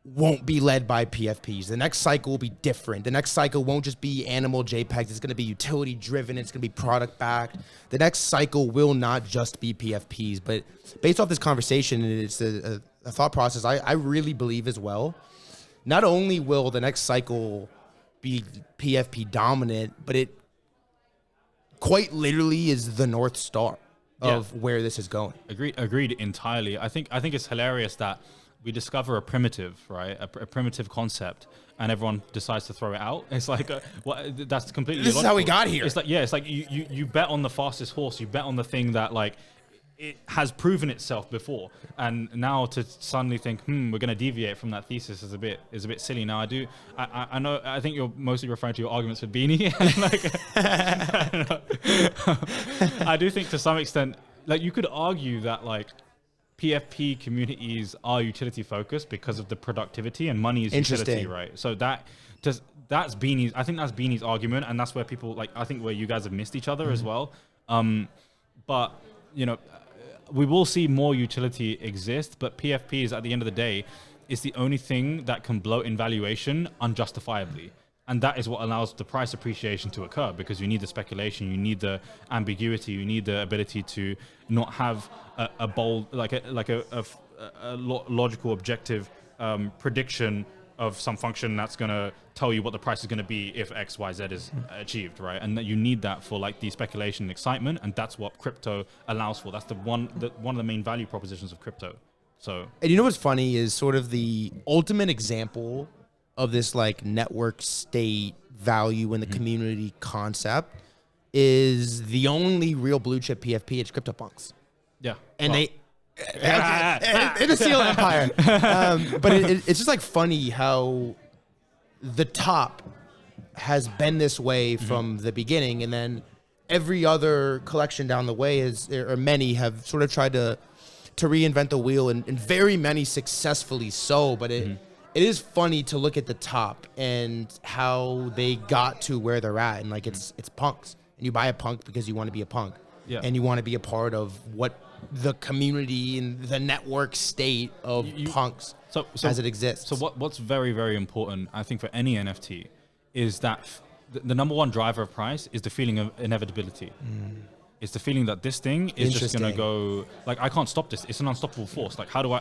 won't be led by PFPs. The next cycle will be different. The next cycle won't just be animal JPEGs. It's going to be utility driven. It's going to be product backed. The next cycle will not just be PFPs. But based off this conversation, it's a thought process I really believe as well. Not only will the next cycle be PFP dominant, but it quite literally is the North Star of where this is going. Agreed entirely. I think it's hilarious that we discover a primitive, right? A primitive concept, and everyone decides to throw it out. It's like, that's completely This illogical. is how we got here. It's like you bet on the fastest horse. You bet on the thing that it has proven itself before, and now to suddenly think, we're going to deviate from that thesis is a bit silly. Now I know, I think you're mostly referring to your arguments with Beanie. I do think to some extent, you could argue that PFP communities are utility focused because of the productivity, and money is utility, right? So that's Beanie's. I think that's Beanie's argument, and that's where people like. I think where you guys have missed each other as well. But we will see more utility exist. But PFPs at the end of the day is the only thing that can bloat in valuation unjustifiably. And that is what allows the price appreciation to occur, because you need the speculation, you need the ambiguity, you need the ability to not have a bold, like a logical, objective prediction of some function that's going to tell you what the price is going to be if X, Y, Z is achieved, right? And that you need that for like the speculation and excitement, and that's what crypto allows for. That's one of the main value propositions of crypto. So, and you know what's funny is sort of the ultimate example of this like network state value in the community concept is the only real blue chip PFP. It's CryptoPunks. Yeah, and in the Seal Empire. But it's just like funny how the top has been this way from the beginning, and then every other collection down the way or many have sort of tried to reinvent the wheel, and very many successfully so. But it is funny to look at the top and how they got to where they're at, and like it's punks, and you buy a punk because you want to be a punk, and you want to be a part of what the community and the network state of punks as it exists. So what's very, very important, I think, for any NFT is that the number one driver of price is the feeling of inevitability. It's the feeling that this thing is just going to go, like, I can't stop this. It's an unstoppable force. Like, how do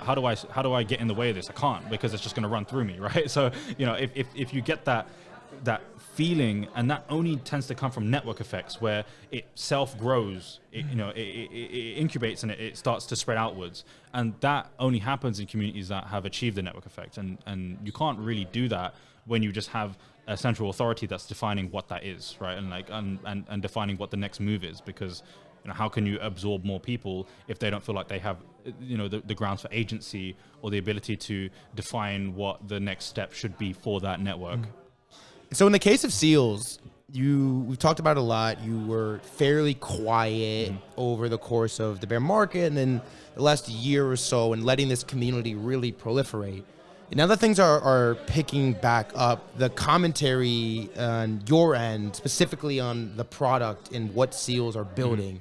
I get in the way of this? I can't, because it's just going to run through me, right? So, if you get that feeling, and that only tends to come from network effects, where it self-grows, it incubates, and it starts to spread outwards. And that only happens in communities that have achieved the network effect. And you can't really do that when you just have a central authority that's defining what that is, right? And like and defining what the next move is, because how can you absorb more people if they don't feel like they have the grounds for agency or the ability to define what the next step should be for that network? So in the case of Seals, we've talked about it a lot. You were fairly quiet over the course of the bear market, and then the last year or so, and letting this community really proliferate. And now that things are picking back up, the commentary on your end, specifically on the product and what Seals are building,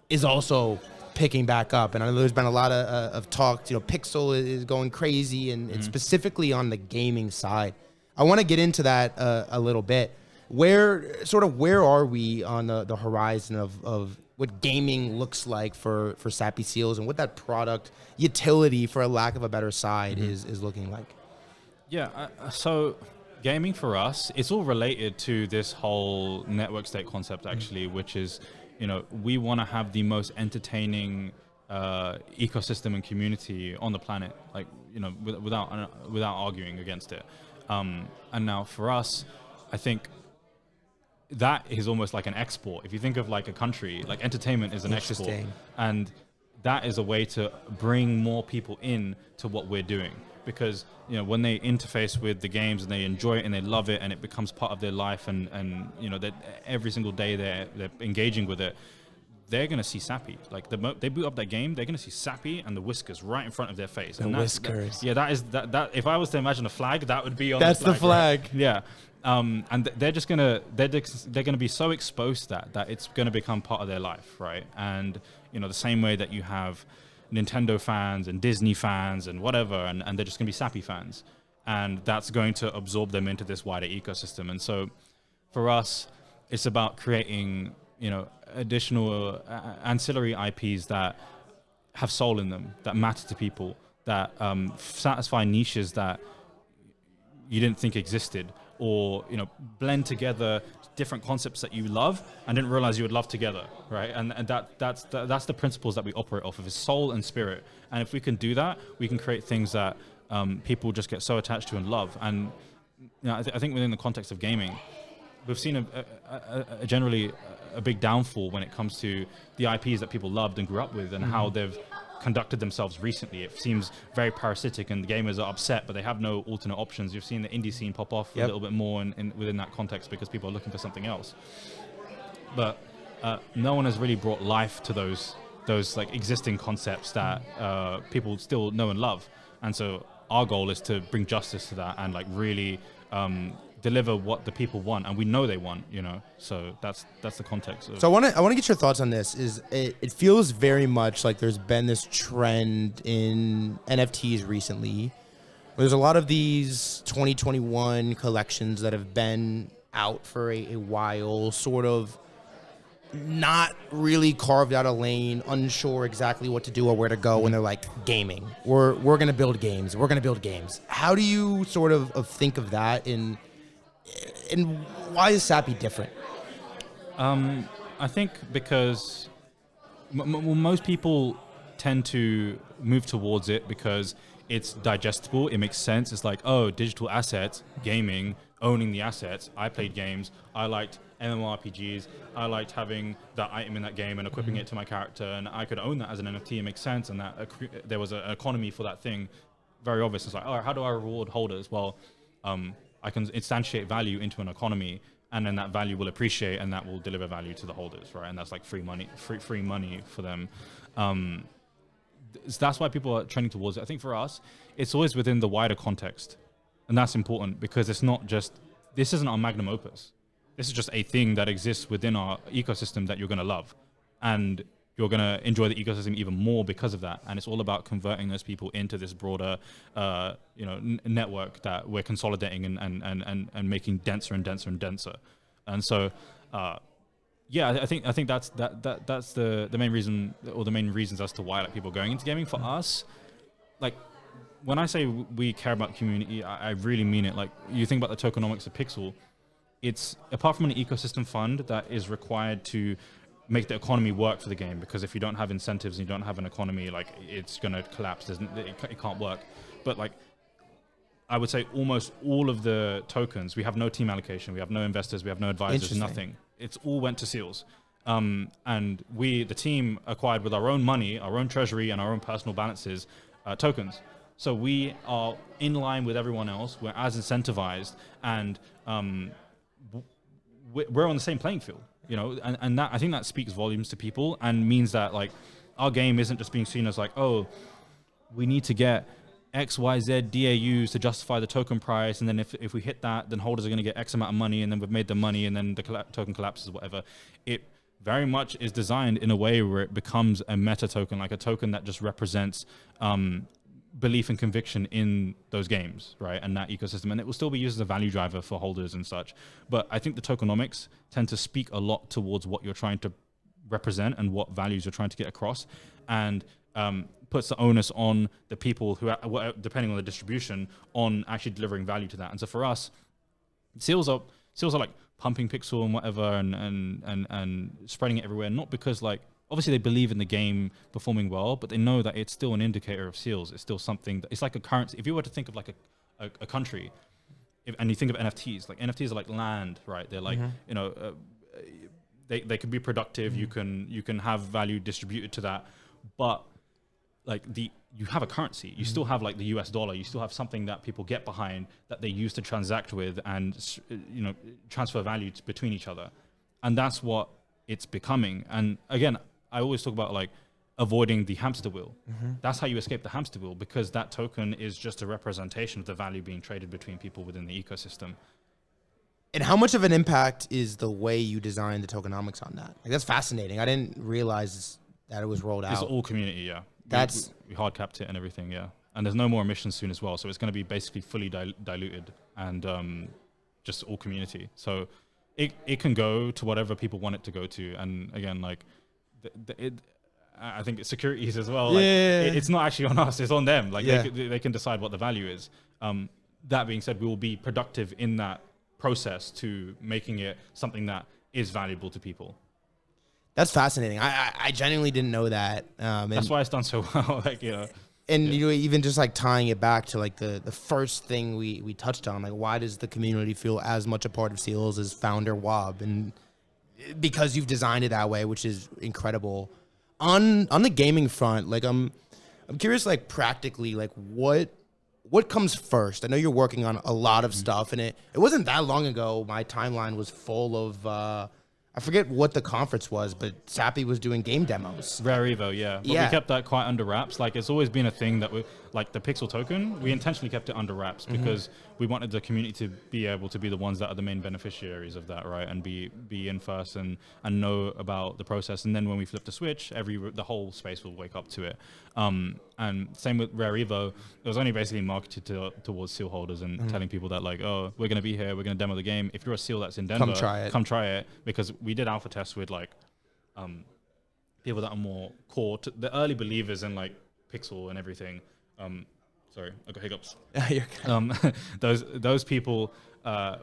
is also picking back up. And I know there's been a lot of talk. Pixel is going crazy, and specifically on the gaming side. I want to get into that a little bit. Where are we on the horizon of what gaming looks like for Sappy Seals, and what that product utility, for a lack of a better side, is looking like? Yeah, so gaming for us, it's all related to this whole network state concept, actually, which is, we want to have the most entertaining ecosystem and community on the planet, like, without arguing against it. And now for us, I think that is almost like an export. If you think of like a country, like entertainment is an export, and that is a way to bring more people in to what we're doing. Because when they interface with the games and they enjoy it and they love it and it becomes part of their life, and that every single day they're engaging with it, they're going to see Sappy. Like they boot up that game, they're going to see Sappy and the whiskers right in front of their face. The whiskers. That if I was to imagine a flag, that would be on That's the flag. Right? Yeah. And they're gonna be so exposed that it's gonna become part of their life, right? And the same way that you have Nintendo fans and Disney fans and whatever, and they're just gonna be Sappy fans, and that's going to absorb them into this wider ecosystem. And so for us, it's about creating additional ancillary IPs that have soul in them, that matter to people, that satisfy niches that you didn't think existed, or blend together different concepts that you love and didn't realize you would love together, right? And that's the principles that we operate off of, is soul and spirit. And if we can do that, we can create things that people just get so attached to and love. And I think within the context of gaming, we've seen generally a big downfall when it comes to the IPs that people loved and grew up with, and how they've conducted themselves recently. It seems very parasitic, and the gamers are upset, but they have no alternate options. You've seen the indie scene pop off a little bit more within that context, because people are looking for something else. But no one has really brought life to those those like existing concepts that people still know and love. And so our goal is to bring justice to that and like really deliver what the people want, and we know they want, you know. So that's the context. So I want to get your thoughts on this. It feels very much like there's been this trend in NFTs recently. There's a lot of these 2021 collections that have been out for a while, sort of not really carved out a lane, unsure exactly what to do or where to go, when they're like, gaming. We're going to build games. We're going to build games. How do you sort of think of that, and why is Sappy different? I think because most people tend to move towards it because it's digestible. It makes sense. It's like, oh, digital assets, gaming, owning the assets. I played games. I liked MMORPGs. I liked having that item in that game and equipping it to my character, and I could own that as an NFT. It makes sense, and that there was an economy for that thing. Very obvious. It's like, oh, how do I reward holders? Well, I can instantiate value into an economy, and then that value will appreciate, and that will deliver value to the holders, right? And that's like free money for them. That's why people are trending towards it. I think for us, it's always within the wider context, and that's important because it's not just, this isn't our magnum opus. This is just a thing that exists within our ecosystem that you're going to love, and you're going to enjoy the ecosystem even more because of that. And it's all about converting those people into this broader, network that we're consolidating and making denser and denser and denser. And so, I think that's the main reason, or the main reasons as to why like people are going into gaming. For us, like when I say we care about community, I really mean it. Like you think about the tokenomics of Pixel, it's apart from an ecosystem fund that is required to make the economy work for the game, because if you don't have incentives and you don't have an economy, like it's going to collapse. It can't work. But like I would say almost all of the tokens, we have no team allocation, we have no investors, we have no advisors, nothing. It's all went to Seals. And we, the team, acquired with our own money, our own treasury and our own personal balances, tokens. So we are in line with everyone else. We're as incentivized, and we're on the same playing field, you know, and that, I think that speaks volumes to people, and means that like our game isn't just being seen as like, oh, we need to get XYZ DAUs to justify the token price, and then if we hit that, then holders are going to get X amount of money, and then we've made the money, and then the token collapses, whatever. It very much is designed in a way where it becomes a meta token, like a token that just represents belief and conviction in those games, right, and that ecosystem, and it will still be used as a value driver for holders and such. But I think the tokenomics tend to speak a lot towards what you're trying to represent and what values you're trying to get across, and puts the onus on the people who are, depending on the distribution, on actually delivering value to that. And so for us, Seals are like pumping Pixel and whatever, and spreading it everywhere, not because like, obviously they believe in the game performing well, but they know that it's still an indicator of Seals. It's still something it's like a currency. If you were to think of like a country, and you think of NFTs, like NFTs are like land, right? They're like, you know, they can be productive. You can have value distributed to that, but like you have a currency. You still have like the US dollar. You still have something that people get behind, that they use to transact with and, you know, transfer value between each other. And that's what it's becoming. And again, I always talk about like avoiding the hamster wheel. That's how you escape the hamster wheel, because that token is just a representation of the value being traded between people within the ecosystem. And how much of an impact is the way you designed the tokenomics on that? Like, that's fascinating. I didn't realize that it was rolled out. It's all community, yeah. We hard capped it and everything, yeah. And there's no more emissions soon as well, so it's going to be basically fully diluted and just all community. So it can go to whatever people want it to go to. And again, like I think it's securities as well. Like, it's not actually on us; it's on them. Like they can decide what the value is. That being said, we will be productive in that process to making it something that is valuable to people. That's fascinating. I genuinely didn't know that. That's why it's done so well. Like, you know. And you know, even just like tying it back to like the first thing we touched on, like why does the community feel as much a part of Seals as founder Wab? And because you've designed it that way, which is incredible. On the gaming front, like I'm curious, like practically, like what comes first? I know you're working on a lot of stuff, and it wasn't that long ago my timeline was full of I forget what the conference was, but Sappy was doing game demos. Rare Evo, yeah. But we kept that quite under wraps. Like, it's always been a thing that we, like the Pixel token, we intentionally kept it under wraps because we wanted the community to be able to be the ones that are the main beneficiaries of that, right? And be in first and know about the process. And then when we flip the switch, the whole space will wake up to it. And same with Rare Evo, it was only basically marketed towards seal holders and telling people that like, oh, we're going to be here, we're going to demo the game. If you're a seal that's in Denver, come try it. Because we did alpha tests with like people that are more core to the early believers in like Pixel and everything. Sorry, I got hiccups. Those people,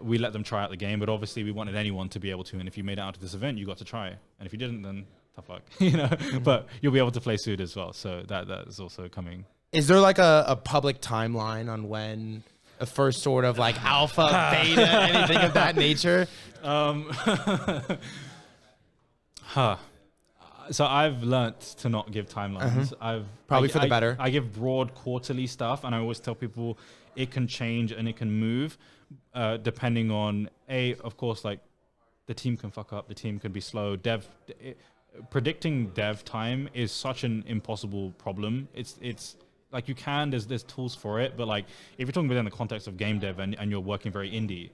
we let them try out the game, but obviously we wanted anyone to be able to. And if you made it out to this event, you got to try. And if you didn't, then tough luck, you know. But you'll be able to play Suit as well. So that is also coming. Is there like a public timeline on when a first sort of like alpha, beta, anything of that nature? So I've learnt to not give timelines. Probably for the better. I give broad quarterly stuff, and I always tell people it can change and it can move depending on of course, like the team can fuck up, the team can be slow. Predicting dev time is such an impossible problem. It's like there's tools for it, but like if you're talking within the context of game dev and you're working very indie,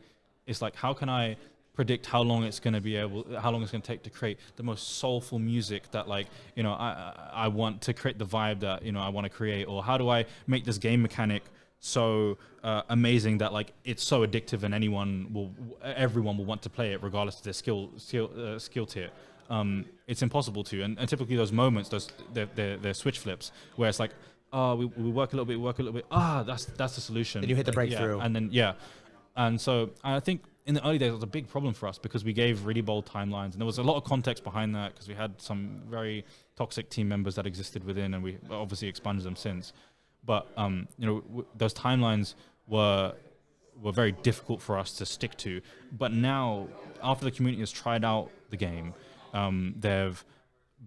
it's like how can I predict how long it's going to take to create the most soulful music that like, you know, I want to create the vibe that, you know, I want to create, or how do I make this game mechanic so amazing that like it's so addictive and everyone will want to play it regardless of their skill tier. It's impossible to, and typically those moments, they're switch flips where it's like, we work a little bit, that's the solution. And you hit the breakthrough. And so I think in the early days, it was a big problem for us because we gave really bold timelines, and there was a lot of context behind that because we had some very toxic team members that existed within, and we obviously expunged them since. But you know, those timelines were very difficult for us to stick to. But now, after the community has tried out the game, they've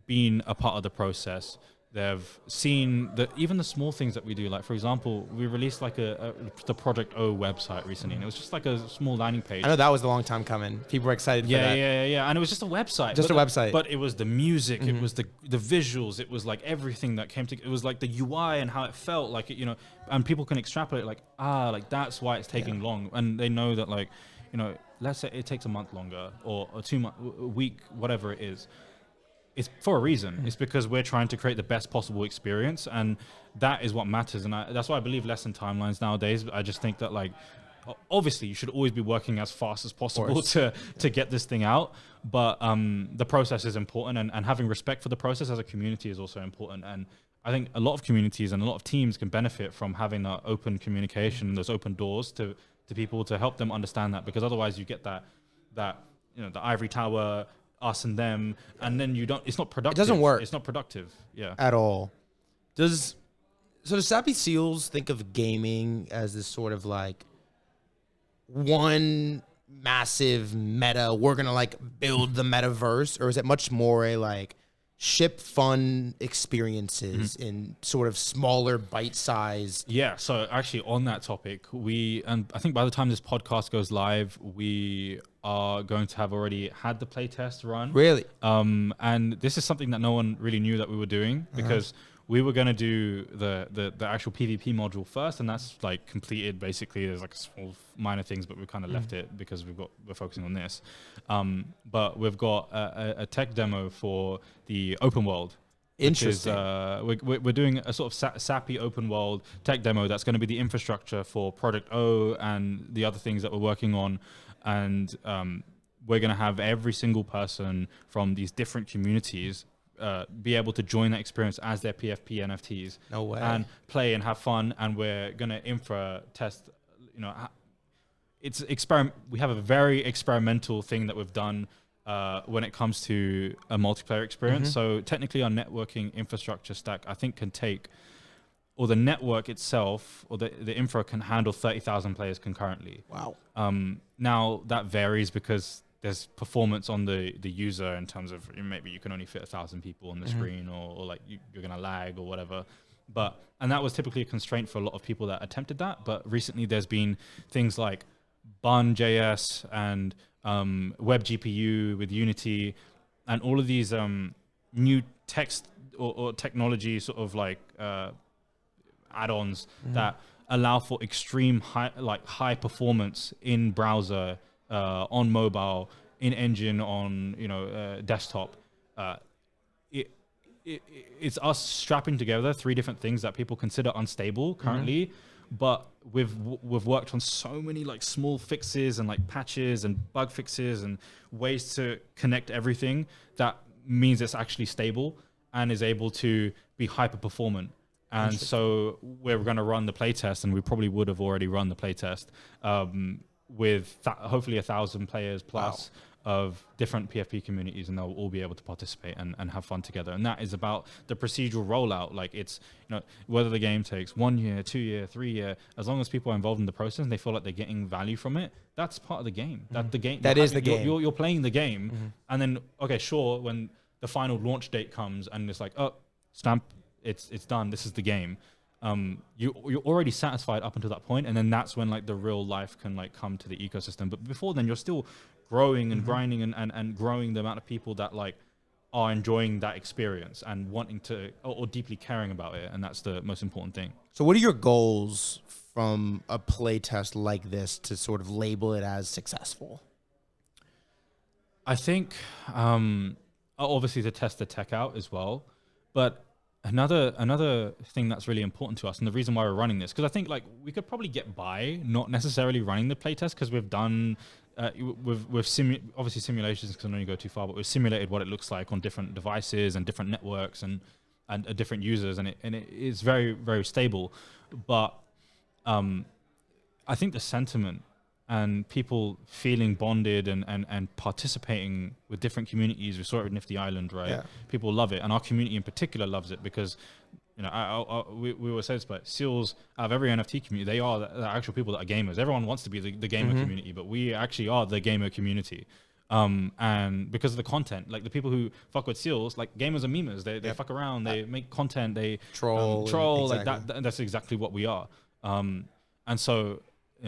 been a part of the process. They've seen even the small things that we do. Like, for example, we released like the Project O website recently, and it was just like a small landing page. I know that was a long time coming. People were excited for that. Yeah. And it was just a website. But it was the music, it was the visuals, it was like everything that came together. It was like the UI and how it felt like it, you know, and people can extrapolate like, like that's why it's taking long. And they know that like, you know, let's say it takes a month longer or 2 months, a week, whatever it is. It's for a reason. It's because we're trying to create the best possible experience, and that is what matters. And that's why I believe less in timelines nowadays. I just think that like, obviously you should always be working as fast as possible to get this thing out. But the process is important, and having respect for the process as a community is also important. And I think a lot of communities and a lot of teams can benefit from having that open communication, those open doors to people to help them understand that, because otherwise you get that you know, the ivory tower, us and them, and then it's not productive. It doesn't work. It's not productive, at all. Does Sappy Seals think of gaming as this sort of like one massive meta, we're gonna like build the metaverse, or is it much more a like ship fun experiences in sort of smaller bite-sized? So actually on that topic, and I think by the time this podcast goes live, we are going to have already had the playtest run. Really? And this is something that no one really knew that we were doing, because we were going to do the actual PvP module first, and that's like completed basically. There's like small minor things, but we kind of left it because we're focusing on this. But we've got a tech demo for the open world. Interesting. We're doing a sort of Sappy open world tech demo that's going to be the infrastructure for Project O and the other things that we're working on. And we're going to have every single person from these different communities be able to join that experience as their PFP NFTs. No way. And play and have fun. And we're going to infra test, you know, it's we have a very experimental thing that we've done when it comes to a multiplayer experience. So technically our networking infrastructure stack, I think, can take, or the network itself, or the infra can handle 30,000 players concurrently. Wow. Now that varies because there's performance on the user in terms of maybe you can only fit 1,000 people on the screen, or like you're going to lag or whatever. And that was typically a constraint for a lot of people that attempted that. But recently there's been things like Bun.js and web GPU with Unity, and all of these new text or technology sort of like add-ons that allow for extreme high performance in browser, on mobile, in engine, on desktop. It's us strapping together three different things that people consider unstable currently, but we've worked on so many like small fixes and like patches and bug fixes and ways to connect everything that means it's actually stable and is able to be hyper performant. And so we're going to run the playtest, and we probably would have already run the playtest with hopefully 1,000 players plus of different PFP communities, and they'll all be able to participate and have fun together. And that is about the procedural rollout. Like it's, whether the game takes 1 year, 2 year, 3 year, as long as people are involved in the process and they feel like they're getting value from it, that's part of the game. That the game. That is the game. You're playing the game, and then okay, sure, when the final launch date comes and it's like, oh, stamp, it's done. This is the game. You're already satisfied up until that point, and then that's when like the real life can like come to the ecosystem. But before then, you're still growing and grinding and growing the amount of people that like are enjoying that experience and wanting to or deeply caring about it, and that's the most important thing. So what are your goals from a play test like this to sort of label it as successful? I think obviously to test the tech out as well, but another thing that's really important to us, and the reason why we're running this, because I think like we could probably get by not necessarily running the playtest, because we've done obviously simulations can only go too far, but we've simulated what it looks like on different devices and different networks and different users, and it is very, very stable. But I think the sentiment and people feeling bonded and participating with different communities. We saw it with Nifty Island, right? Yeah. People love it, and our community in particular loves it because, we always say this, but Seals, out of every NFT community, they are the actual people that are gamers. Everyone wants to be the gamer community, but we actually are the gamer community. And because of the content, like the people who fuck with Seals, like gamers and memers, they fuck around, they make content, they troll, exactly. Like that's exactly what we are. And so,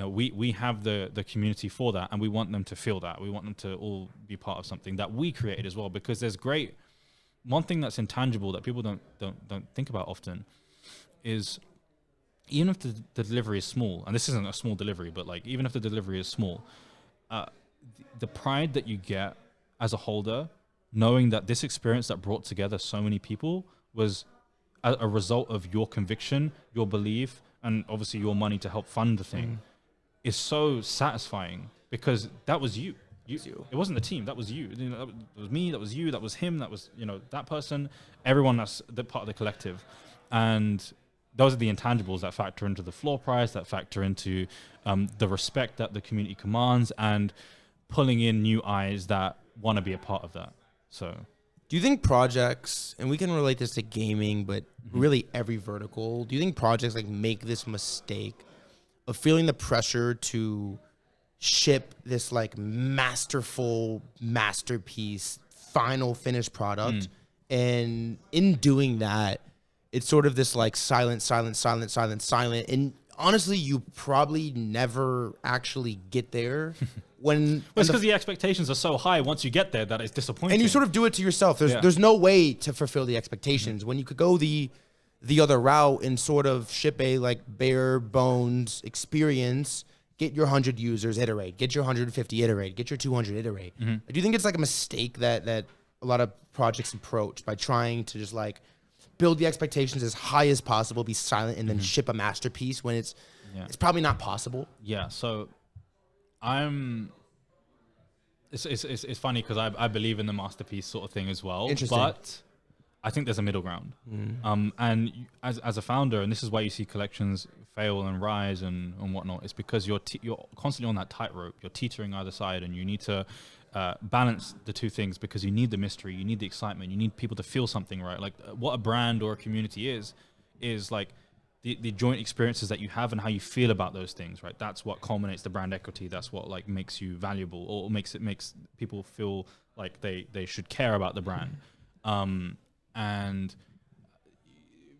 we have the community for that, and we want them to feel that. We want them to all be part of something that we created as well, because there's one thing that's intangible that people don't think about often is, even if the delivery is small, and this isn't a small delivery, but like even if the delivery is small, the pride that you get as a holder, knowing that this experience that brought together so many people was a result of your conviction, your belief, and obviously your money to help fund the thing, is so satisfying, because that was you. It wasn't the team, that was you. That was me, that was you, that was him, that was that person, everyone that's the part of the collective. And those are the intangibles that factor into the floor price, that factor into the respect that the community commands, and pulling in new eyes that want to be a part of that. So do you think projects, and we can relate this to gaming, but really every vertical, do you think projects like make this mistake of feeling the pressure to ship this like masterful masterpiece, final finished product, and in doing that, it's sort of this like silent, and honestly, you probably never actually get there. Well, it's because the expectations are so high once you get there that it's disappointing. And you sort of do it to yourself. There's no way to fulfill the expectations. When you could go the other route and sort of ship a like bare bones experience, get your 100 users, iterate, get your 150, iterate, get your 200, iterate. Do you think it's like a mistake that a lot of projects approach by trying to just like build the expectations as high as possible, be silent, and then ship a masterpiece when it's probably not possible? Yeah. So it's funny because I believe in the masterpiece sort of thing as well. Interesting. But I think there's a middle ground. And as a founder, and this is why you see collections fail and rise and whatnot, it's because you're constantly on that tightrope. You're teetering either side, and you need to balance the two things, because you need the mystery, you need the excitement, you need people to feel something, right? Like what a brand or a community is like the joint experiences that you have and how you feel about those things, right? That's what culminates the brand equity. That's what like makes you valuable, or makes people feel like they should care about the brand. And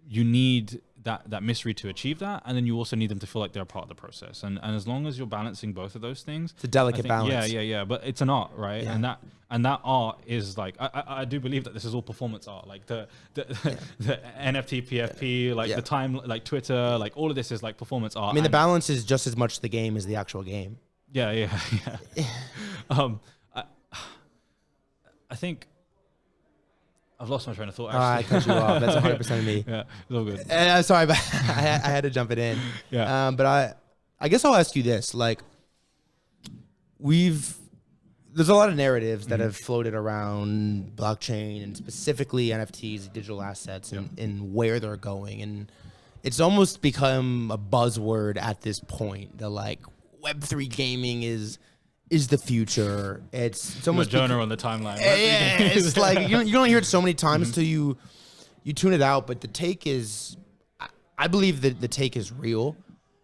you need that mystery to achieve that, and then you also need them to feel like they're a part of the process. And as long as you're balancing both of those things, it's a delicate balance. Yeah. But it's an art, right? Yeah. And that art is like I do believe that this is all performance art. Like the NFT, PFP, like the time, like Twitter, like all of this is like performance art. I mean, the balance is just as much the game as the actual game. Yeah. I think I've lost my train of thought. Actually. I cut you off. That's 100% me. Yeah, it's all good. Sorry, but I had to jump it in. Yeah. But I guess I'll ask you this: like, there's a lot of narratives that have floated around blockchain and specifically NFTs, digital assets, and where they're going, and it's almost become a buzzword at this point. The like Web3 gaming is the future. It's almost Jonah on the timeline. Yeah, it's like you don't hear it so many times till you tune it out. But the take is, I believe that the take is real.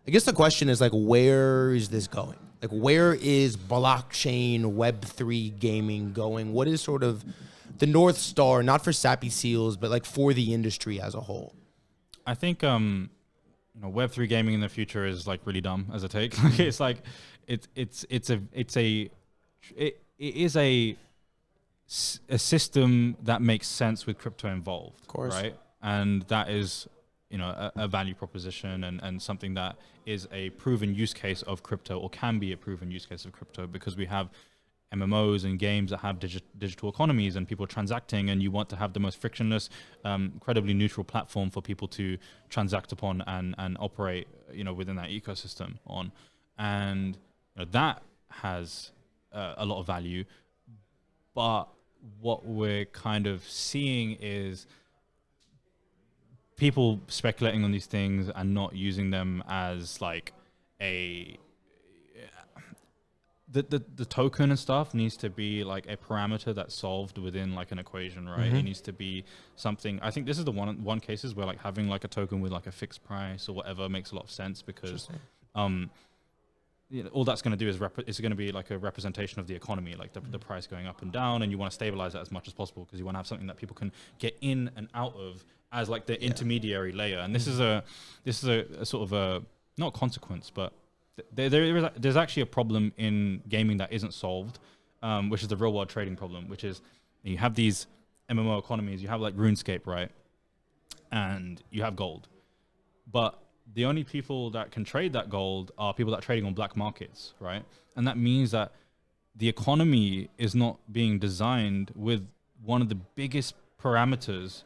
I guess the question is like, where is this going? Like, where is blockchain Web3 gaming going? What is sort of the North Star, not for Sappy Seals, but like for the industry as a whole? I think Web3 gaming in the future is like really dumb as a take. It's like it is a system that makes sense with crypto involved, of course, right? And that is a value proposition and something that is a proven use case of crypto, or can be a proven use case of crypto, because we have MMOs and games that have digital economies and people transacting, and you want to have the most frictionless, incredibly neutral platform for people to transact upon and operate, within that ecosystem on. And that has a lot of value. But what we're kind of seeing is people speculating on these things and not using them as like the token and stuff needs to be like a parameter that's solved within like an equation, right? It needs to be something. I think this is the one cases where like having like a token with like a fixed price or whatever makes a lot of sense, because all that's going to do is it's going to be like a representation of the economy, like the price going up and down, and you want to stabilize that as much as possible because you want to have something that people can get in and out of as like the intermediary layer. And this is a sort of a, not consequence, but there's actually a problem in gaming that isn't solved, which is the real world trading problem, which is you have these MMO economies, you have like RuneScape, right? And you have gold, but the only people that can trade that gold are people that are trading on black markets, right? And that means that the economy is not being designed with one of the biggest parameters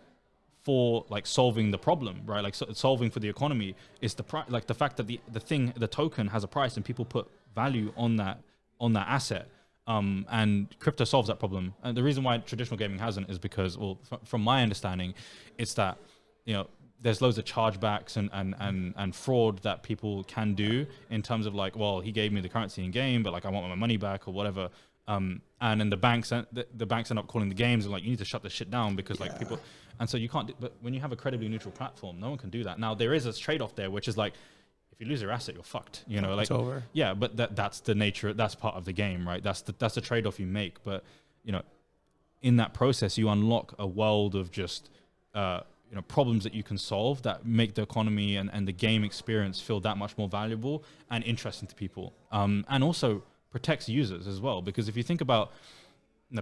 for like solving the problem, right? Like solving for the economy is the fact that the token has a price and people put value on that asset. And crypto solves that problem. And the reason why traditional gaming hasn't is because, well, from my understanding, it's that there's loads of chargebacks and fraud that people can do in terms of like, well, he gave me the currency in game, but like I want my money back or whatever. And then the banks end up calling the games and like, you need to shut this shit down because like people, and so you can't. But when you have a credibly neutral platform, no one can do that. Now there is a trade-off there, which is like, if you lose your asset, you're fucked. Like it's over. Yeah, but that's the nature. That's part of the game, right? That's the trade-off you make. But in that process, you unlock a world of just problems that you can solve that make the economy and the game experience feel that much more valuable and interesting to people, and also protects users as well. Because if you think about,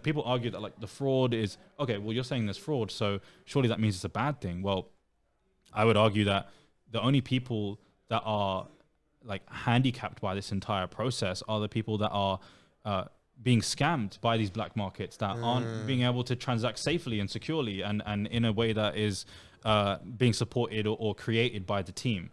people argue that like the fraud is okay. Well, you're saying there's fraud, so surely that means it's a bad thing. Well, I would argue that the only people that are like handicapped by this entire process are the people that are being scammed by these black markets that aren't being able to transact safely and securely and in a way that is being supported or created by the team.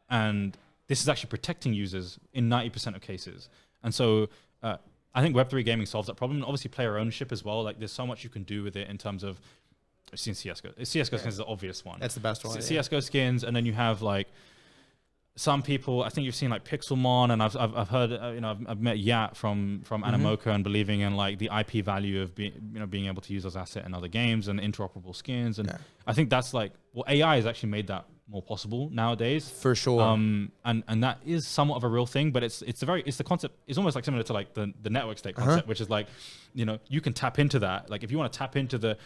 And this is actually protecting users in 90% of cases. And so I think Web3 gaming solves that problem. And obviously player ownership as well. Like there's so much you can do with it in terms of, I've seen CSGO. CSGO skins is the obvious one. That's the best one. CSGO skins, and then you have like some people. I think you've seen like Pixelmon, and I've heard I've met Yat from Animoca and believing in like the IP value of being able to use those assets in other games and interoperable skins. And I think that's like, well, AI has actually made that more possible nowadays. For sure. And that is somewhat of a real thing, but it's the concept is almost like similar to like the network state concept, which is like, you know, you can tap into that. Like if you want to tap into the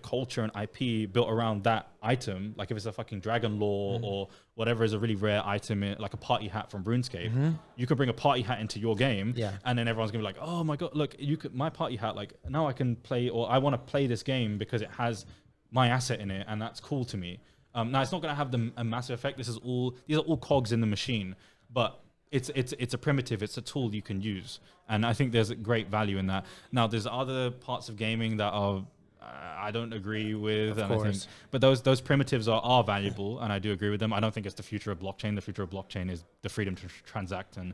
culture and IP built around that item, like if it's a fucking dragon lore or whatever is a really rare item, like a party hat from RuneScape, you can bring a party hat into your game, and then everyone's gonna be like, oh my god, look, my party hat, like now I can play, or I want to play this game because it has my asset in it, and that's cool to me. Now it's not going to have a massive effect. These are all cogs in the machine, but it's a primitive. It's a tool you can use, and I think there's a great value in that. Now there's other parts of gaming that are I don't agree with, of and I think, but those primitives are valuable, and I do agree with them. I don't think it's the future of blockchain. The future of blockchain is the freedom to transact and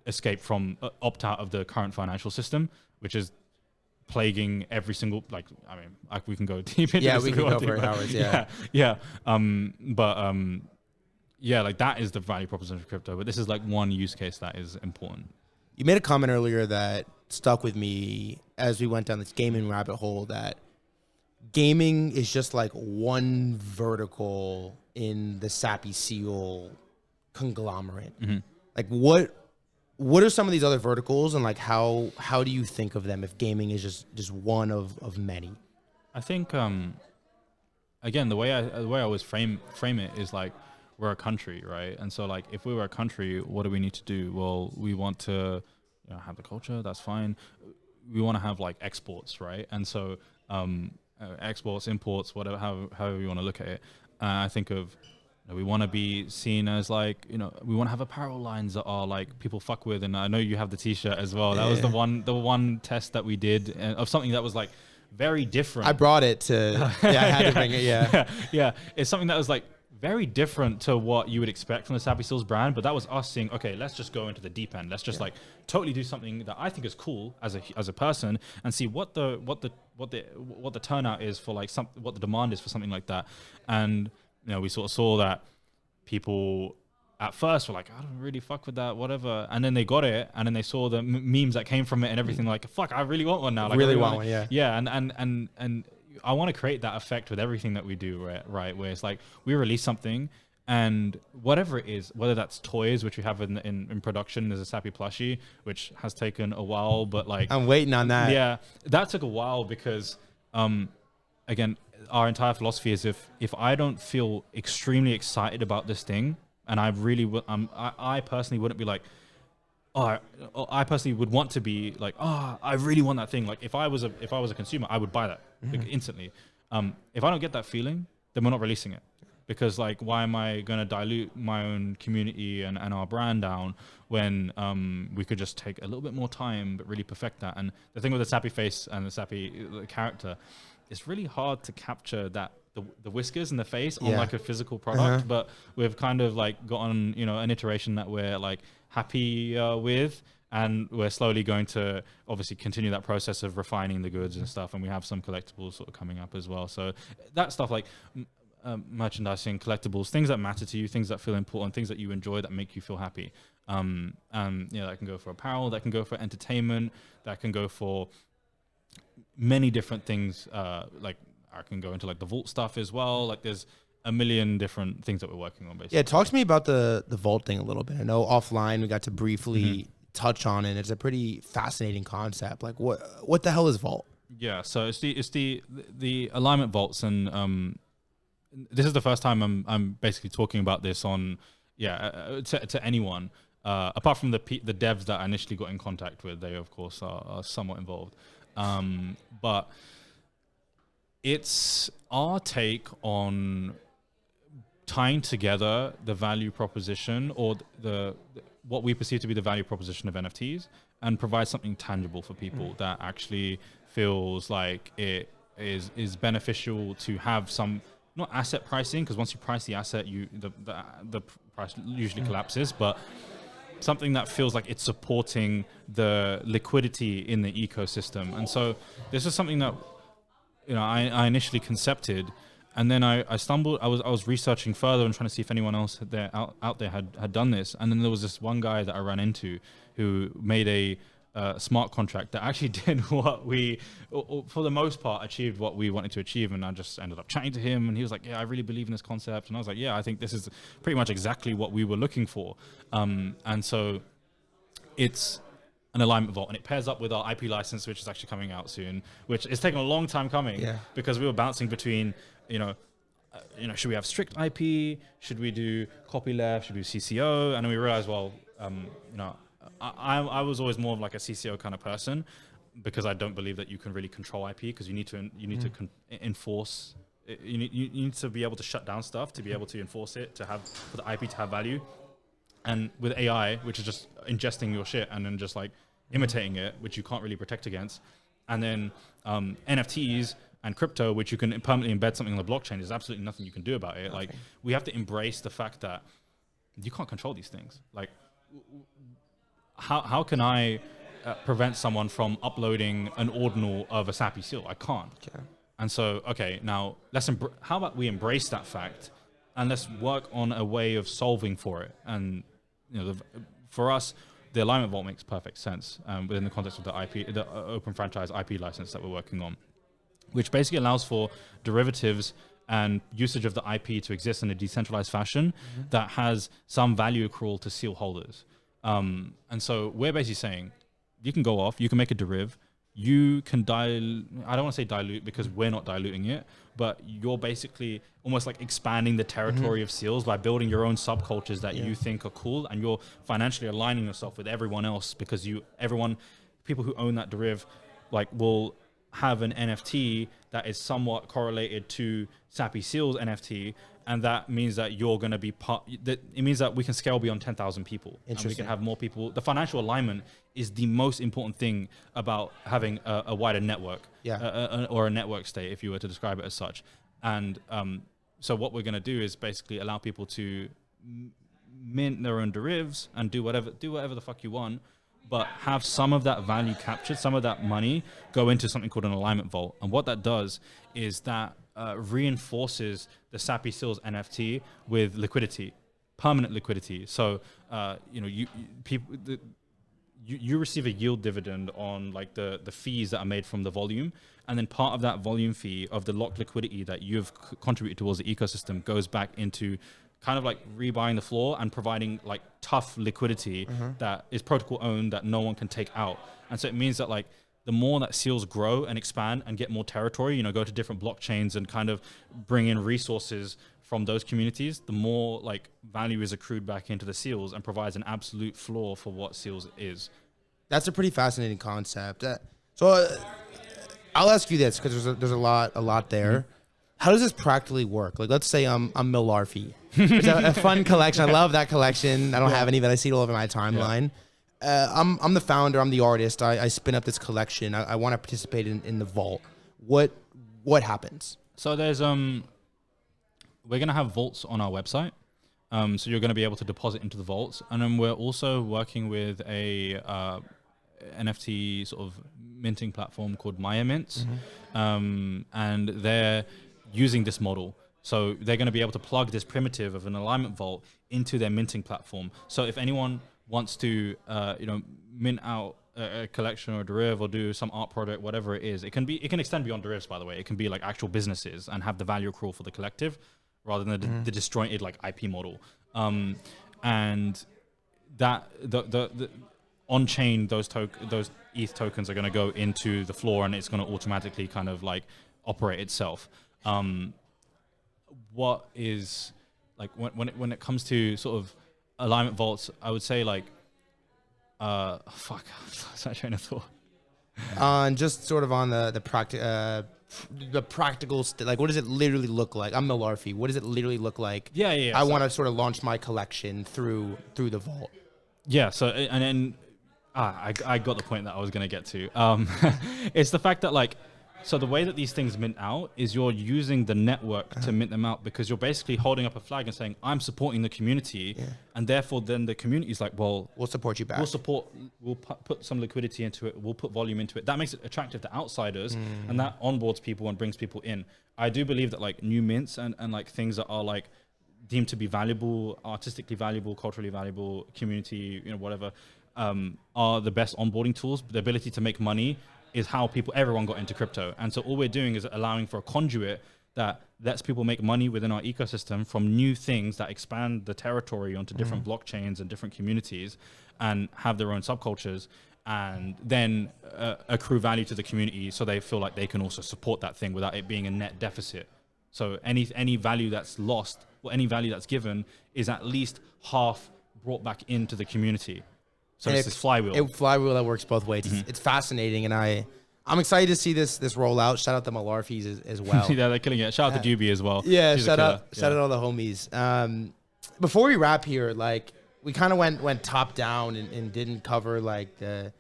escape from opt out of the current financial system, which is plaguing every single, like, I mean, we can go deep into this. We can go for hours. Yeah. Like that is the value proposition of crypto, but this is like one use case that is important. You made a comment earlier that stuck with me as we went down this gaming rabbit hole, that gaming is just like one vertical in the Sappy Seal conglomerate. Like what are some of these other verticals, and like how do you think of them if gaming is just one of many? I think again, the way I always frame it is like, we're a country, right? And so like if we were a country, what do we need to do? Well, we want to, you know, have the culture, that's fine. We want to have like exports, right? And so exports, imports, whatever, however you want to look at it. I think of, you know, we want to be seen as like, you know, we want to have apparel lines that are like people fuck with, and I know you have the T-shirt as well. That was the one test that we did of something that was like very different. I brought it to I had to bring it. Yeah. It's something that was like very different to what you would expect from the Sappy Seals brand, but that was us saying, okay, let's just go into the deep end. Let's just like totally do something that I think is cool as a person, and see what the turnout is for like what the demand is for something like that. And you know, we sort of saw that people at first were like, I don't really fuck with that, whatever. And then they got it, and then they saw the memes that came from it and everything, like, fuck, I really want one now. Like, I really want one, yeah. Yeah, and I want to create that effect with everything that we do, right? Where it's like, we release something, and whatever it is, whether that's toys, which we have in production, there's a Sappy plushie, which has taken a while, but like... I'm waiting on that. Yeah, that took a while because, again, our entire philosophy is if I don't feel extremely excited about this thing, and I really I personally wouldn't be like, I personally would want to be like, I really want that thing. Like if I was a consumer, I would buy that like, instantly. If I don't get that feeling, then we're not releasing it, because like, why am I going to dilute my own community and our brand down when we could just take a little bit more time but really perfect that? And the thing with the Sappy face and the Sappy character, it's really hard to capture that the whiskers and the face on like a physical product, but we've kind of like gotten, you know, an iteration that we're like happy with, and we're slowly going to obviously continue that process of refining the goods and stuff, and we have some collectibles sort of coming up as well. So that stuff like merchandising, collectibles, things that matter to you, things that feel important, things that you enjoy, that make you feel happy. And you know, that can go for apparel, that can go for entertainment, that can go for many different things. Like I can go into like the vault stuff as well. Like there's a million different things that we're working on, basically. Yeah, talk to me about the vault thing a little bit. I know offline we got to briefly touch on it. It's a pretty fascinating concept. Like what the hell is vault? Yeah, so it's the alignment vaults, and this is the first time I'm basically talking about this on to anyone. Apart from the devs that I initially got in contact with, they of course are somewhat involved. But it's our take on tying together the value proposition, or what we perceive to be the value proposition of NFTs, and provide something tangible for people that actually feels like it is beneficial to have some, not asset pricing, because once you price the asset, the price usually collapses, but something that feels like it's supporting the liquidity in the ecosystem. And so this is something that, you know, I initially concepted, and then I stumbled. I was researching further and trying to see if anyone else out there had done this. And then there was this one guy that I ran into who made smart contract that actually did what we, or for the most part, achieved what we wanted to achieve. And I just ended up chatting to him, and he was like, yeah, I really believe in this concept. And I was like, yeah, I think this is pretty much exactly what we were looking for. And so it's an alignment vault, and it pairs up with our IP license, which is actually coming out soon, which is taking a long time coming because we were bouncing between, should we have strict IP? Should we do copyleft? Should we do CCO? And then we realized, well, I was always more of like a CCO kind of person, because I don't believe that you can really control IP, because you need to enforce. You need to be able to shut down stuff to be able to enforce it, for the IP to have value. And with AI, which is just ingesting your shit and then just like imitating it, which you can't really protect against, and then NFTs and crypto, which you can permanently embed something on the blockchain, there's absolutely nothing you can do about it. Okay. Like, we have to embrace the fact that you can't control these things. Like, how can I prevent someone from uploading an ordinal of a Sappy Seal? I can't. Okay. And so, now how about we embrace that fact, and let's work on a way of solving for it. And for us, the alignment vault makes perfect sense within the context of the open franchise IP license that we're working on, which basically allows for derivatives and usage of the IP to exist in a decentralized fashion that has some value accrual to seal holders. And so we're basically saying, you can go off, you can make a deriv, you can I don't want to say dilute, because we're not diluting it, but you're basically almost like expanding the territory of seals by building your own subcultures that you think are cool, and you're financially aligning yourself with everyone else, because people who own that deriv will have an NFT that is somewhat correlated to Sappy Seals NFT, and that means that you're going to be it means that we can scale beyond 10,000 people, and we can have more people. The financial alignment is the most important thing about having a wider network, or a network state, if you were to describe it as such. And so what we're going to do is basically allow people to mint their own derivs and do whatever the fuck you want, but have some of that value captured, some of that money go into something called an alignment vault. And what that does is that reinforces the Sappy Seals NFT with liquidity, permanent liquidity. So you receive a yield dividend on like the fees that are made from the volume, and then part of that volume fee of the locked liquidity that you've contributed towards the ecosystem goes back into kind of like rebuying the floor and providing like tough liquidity that is protocol owned, that no one can take out. And so it means that like the more that seals grow and expand and get more territory, go to different blockchains and kind of bring in resources from those communities, the more like value is accrued back into the seals and provides an absolute floor for what seals is. That's a pretty fascinating concept. So I'll ask you this, because there's a lot there. How does this practically work? Like, let's say I'm Millarfy. It's a fun collection. I love that collection. I don't have any, but I see it all over my timeline. I'm the founder. I'm the artist. I spin up this collection. I want to participate in the vault. What happens? So there's we're gonna have vaults on our website. So you're gonna be able to deposit into the vaults, and then we're also working with a NFT sort of minting platform called Maya Mints, and they're using this model. So they're going to be able to plug this primitive of an alignment vault into their minting platform. So if anyone wants to, mint out a collection or a deriv, or do some art product, whatever it is, it can extend beyond derivs, by the way. It can be like actual businesses and have the value accrual for the collective, rather than the disjointed like IP model. And that the on chain, those ETH tokens are going to go into the floor, and it's going to automatically kind of like operate itself. What is like when it comes to sort of alignment vaults, I would say like that's my train of thought. And just sort of on the practical like, what does it literally look like? I'm Millarfy. What does it literally look like? I want to sort of launch my collection through the vault. Yeah. So and then I got the point that I was going to get to. It's the fact that like, so the way that these things mint out is you're using the network to mint them out, because you're basically holding up a flag and saying, I'm supporting the community. And therefore then the community is like, well, we'll support you back. We'll put some liquidity into it. We'll put volume into it. That makes it attractive to outsiders, and that onboards people and brings people in. I do believe that like new mints and like things that are like deemed to be valuable, artistically valuable, culturally valuable, community, whatever, are the best onboarding tools. The ability to make money is how everyone got into crypto. And so all we're doing is allowing for a conduit that lets people make money within our ecosystem from new things that expand the territory onto different blockchains and different communities and have their own subcultures, and then accrue value to the community so they feel like they can also support that thing without it being a net deficit. So any value that's lost or any value that's given is at least half brought back into the community. So it's this flywheel. A flywheel that works both ways. It's fascinating, and I'm excited to see this roll out. Shout out to Malarfies as well. Yeah, they're killing it. Shout out to Doobie as well. Yeah, shout out all the homies. Before we wrap here, like we kind of went top down and didn't cover like the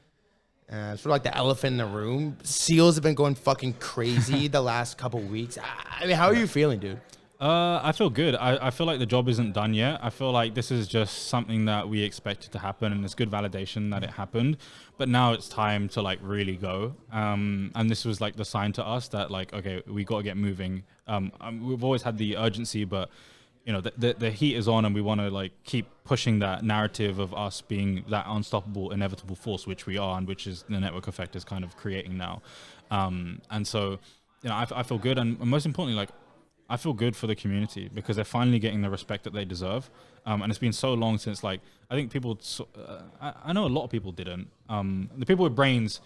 sort of like the elephant in the room. Seals have been going fucking crazy the last couple weeks. I mean, how are you feeling, dude? I feel good. I feel like the job isn't done yet. I feel like this is just something that we expected to happen, and it's good validation that it happened. But now it's time to like really go. And this was like the sign to us that like, okay, we got to get moving. We've always had the urgency, but you know, the heat is on, and we want to like keep pushing that narrative of us being that unstoppable, inevitable force, which we are, and which is the network effect is kind of creating now. And so, you know, I feel good, and most importantly, like, I feel good for the community because they're finally getting the respect that they deserve. And it's been so long since, like, I think people, I know a lot of people didn't. The people with brains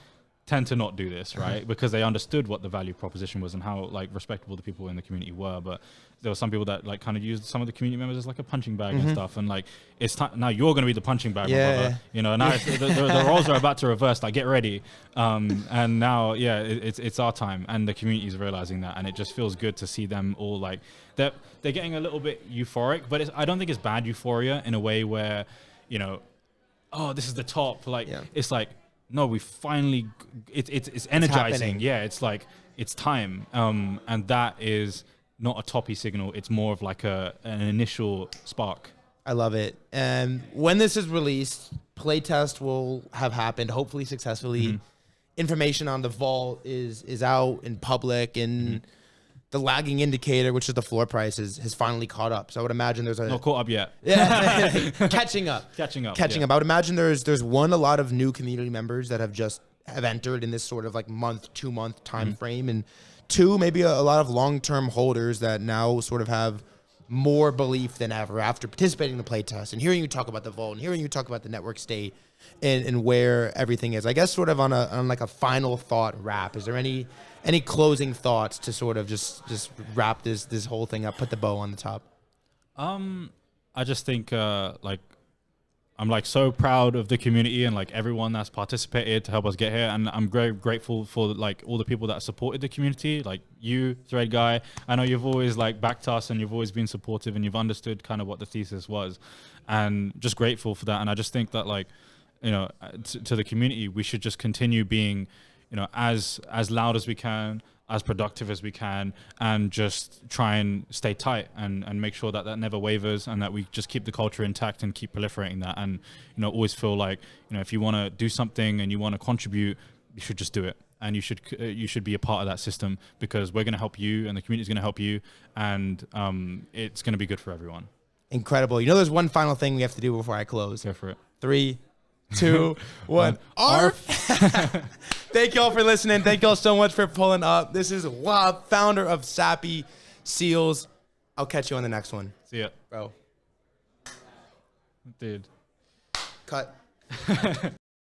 tend to not do this, right? Because they understood what the value proposition was and how like respectable the people in the community were. But there were some people that like kind of used some of the community members as like a punching bag and stuff. And like, it's time now you're going to be the punching bag, my brother. You know, now the roles are about to reverse. Like, get ready. And now, yeah, it's our time, and the community is realizing that, and it just feels good to see them all like they're getting a little bit euphoric. But I don't think it's bad euphoria in a way where, you know, oh, this is the top. Like, it's like, no, we finally, it's energizing. Yeah, it's like, it's time. And that is not a toppy signal. It's more of like an initial spark. I love it. And when this is released, playtest will have happened, hopefully successfully. Information on the vault is out in public, and the lagging indicator, which is the floor price, has finally caught up. So I would imagine there's not caught up yet. Yeah, catching up. Catching up. I would imagine there's a lot of new community members that have entered in this sort of like 2-month time frame, and two, maybe a lot of long-term holders that now sort of have more belief than ever after participating in the playtest and hearing you talk about the vault and hearing you talk about the network state and where everything is. I guess sort of on like a final thought wrap, is there any closing thoughts to sort of just wrap this whole thing up, put the bow on the top? I just think like I'm like so proud of the community and like everyone that's participated to help us get here, and I'm very grateful for like all the people that supported the community, like you, Threadguy. I know you've always like backed us, and you've always been supportive, and you've understood kind of what the thesis was, and just grateful for that. And I just think that, like, you know, to the community, we should just continue being, you know, as loud as we can, as productive as we can, and just try and stay tight and make sure that never wavers, and that we just keep the culture intact and keep proliferating that. And, you know, always feel like, you know, if you want to do something and you want to contribute, you should just do it. And you should be a part of that system, because we're going to help you and the community is going to help you, and it's going to be good for everyone. Incredible. You know, there's one final thing we have to do before I close. Go for it. 3, 2, 1. ARF. Thank you all for listening. Thank you all so much for pulling up. This is Wab, founder of Sappy Seals. I'll catch you on the next one. See ya. Bro. Dude. Cut.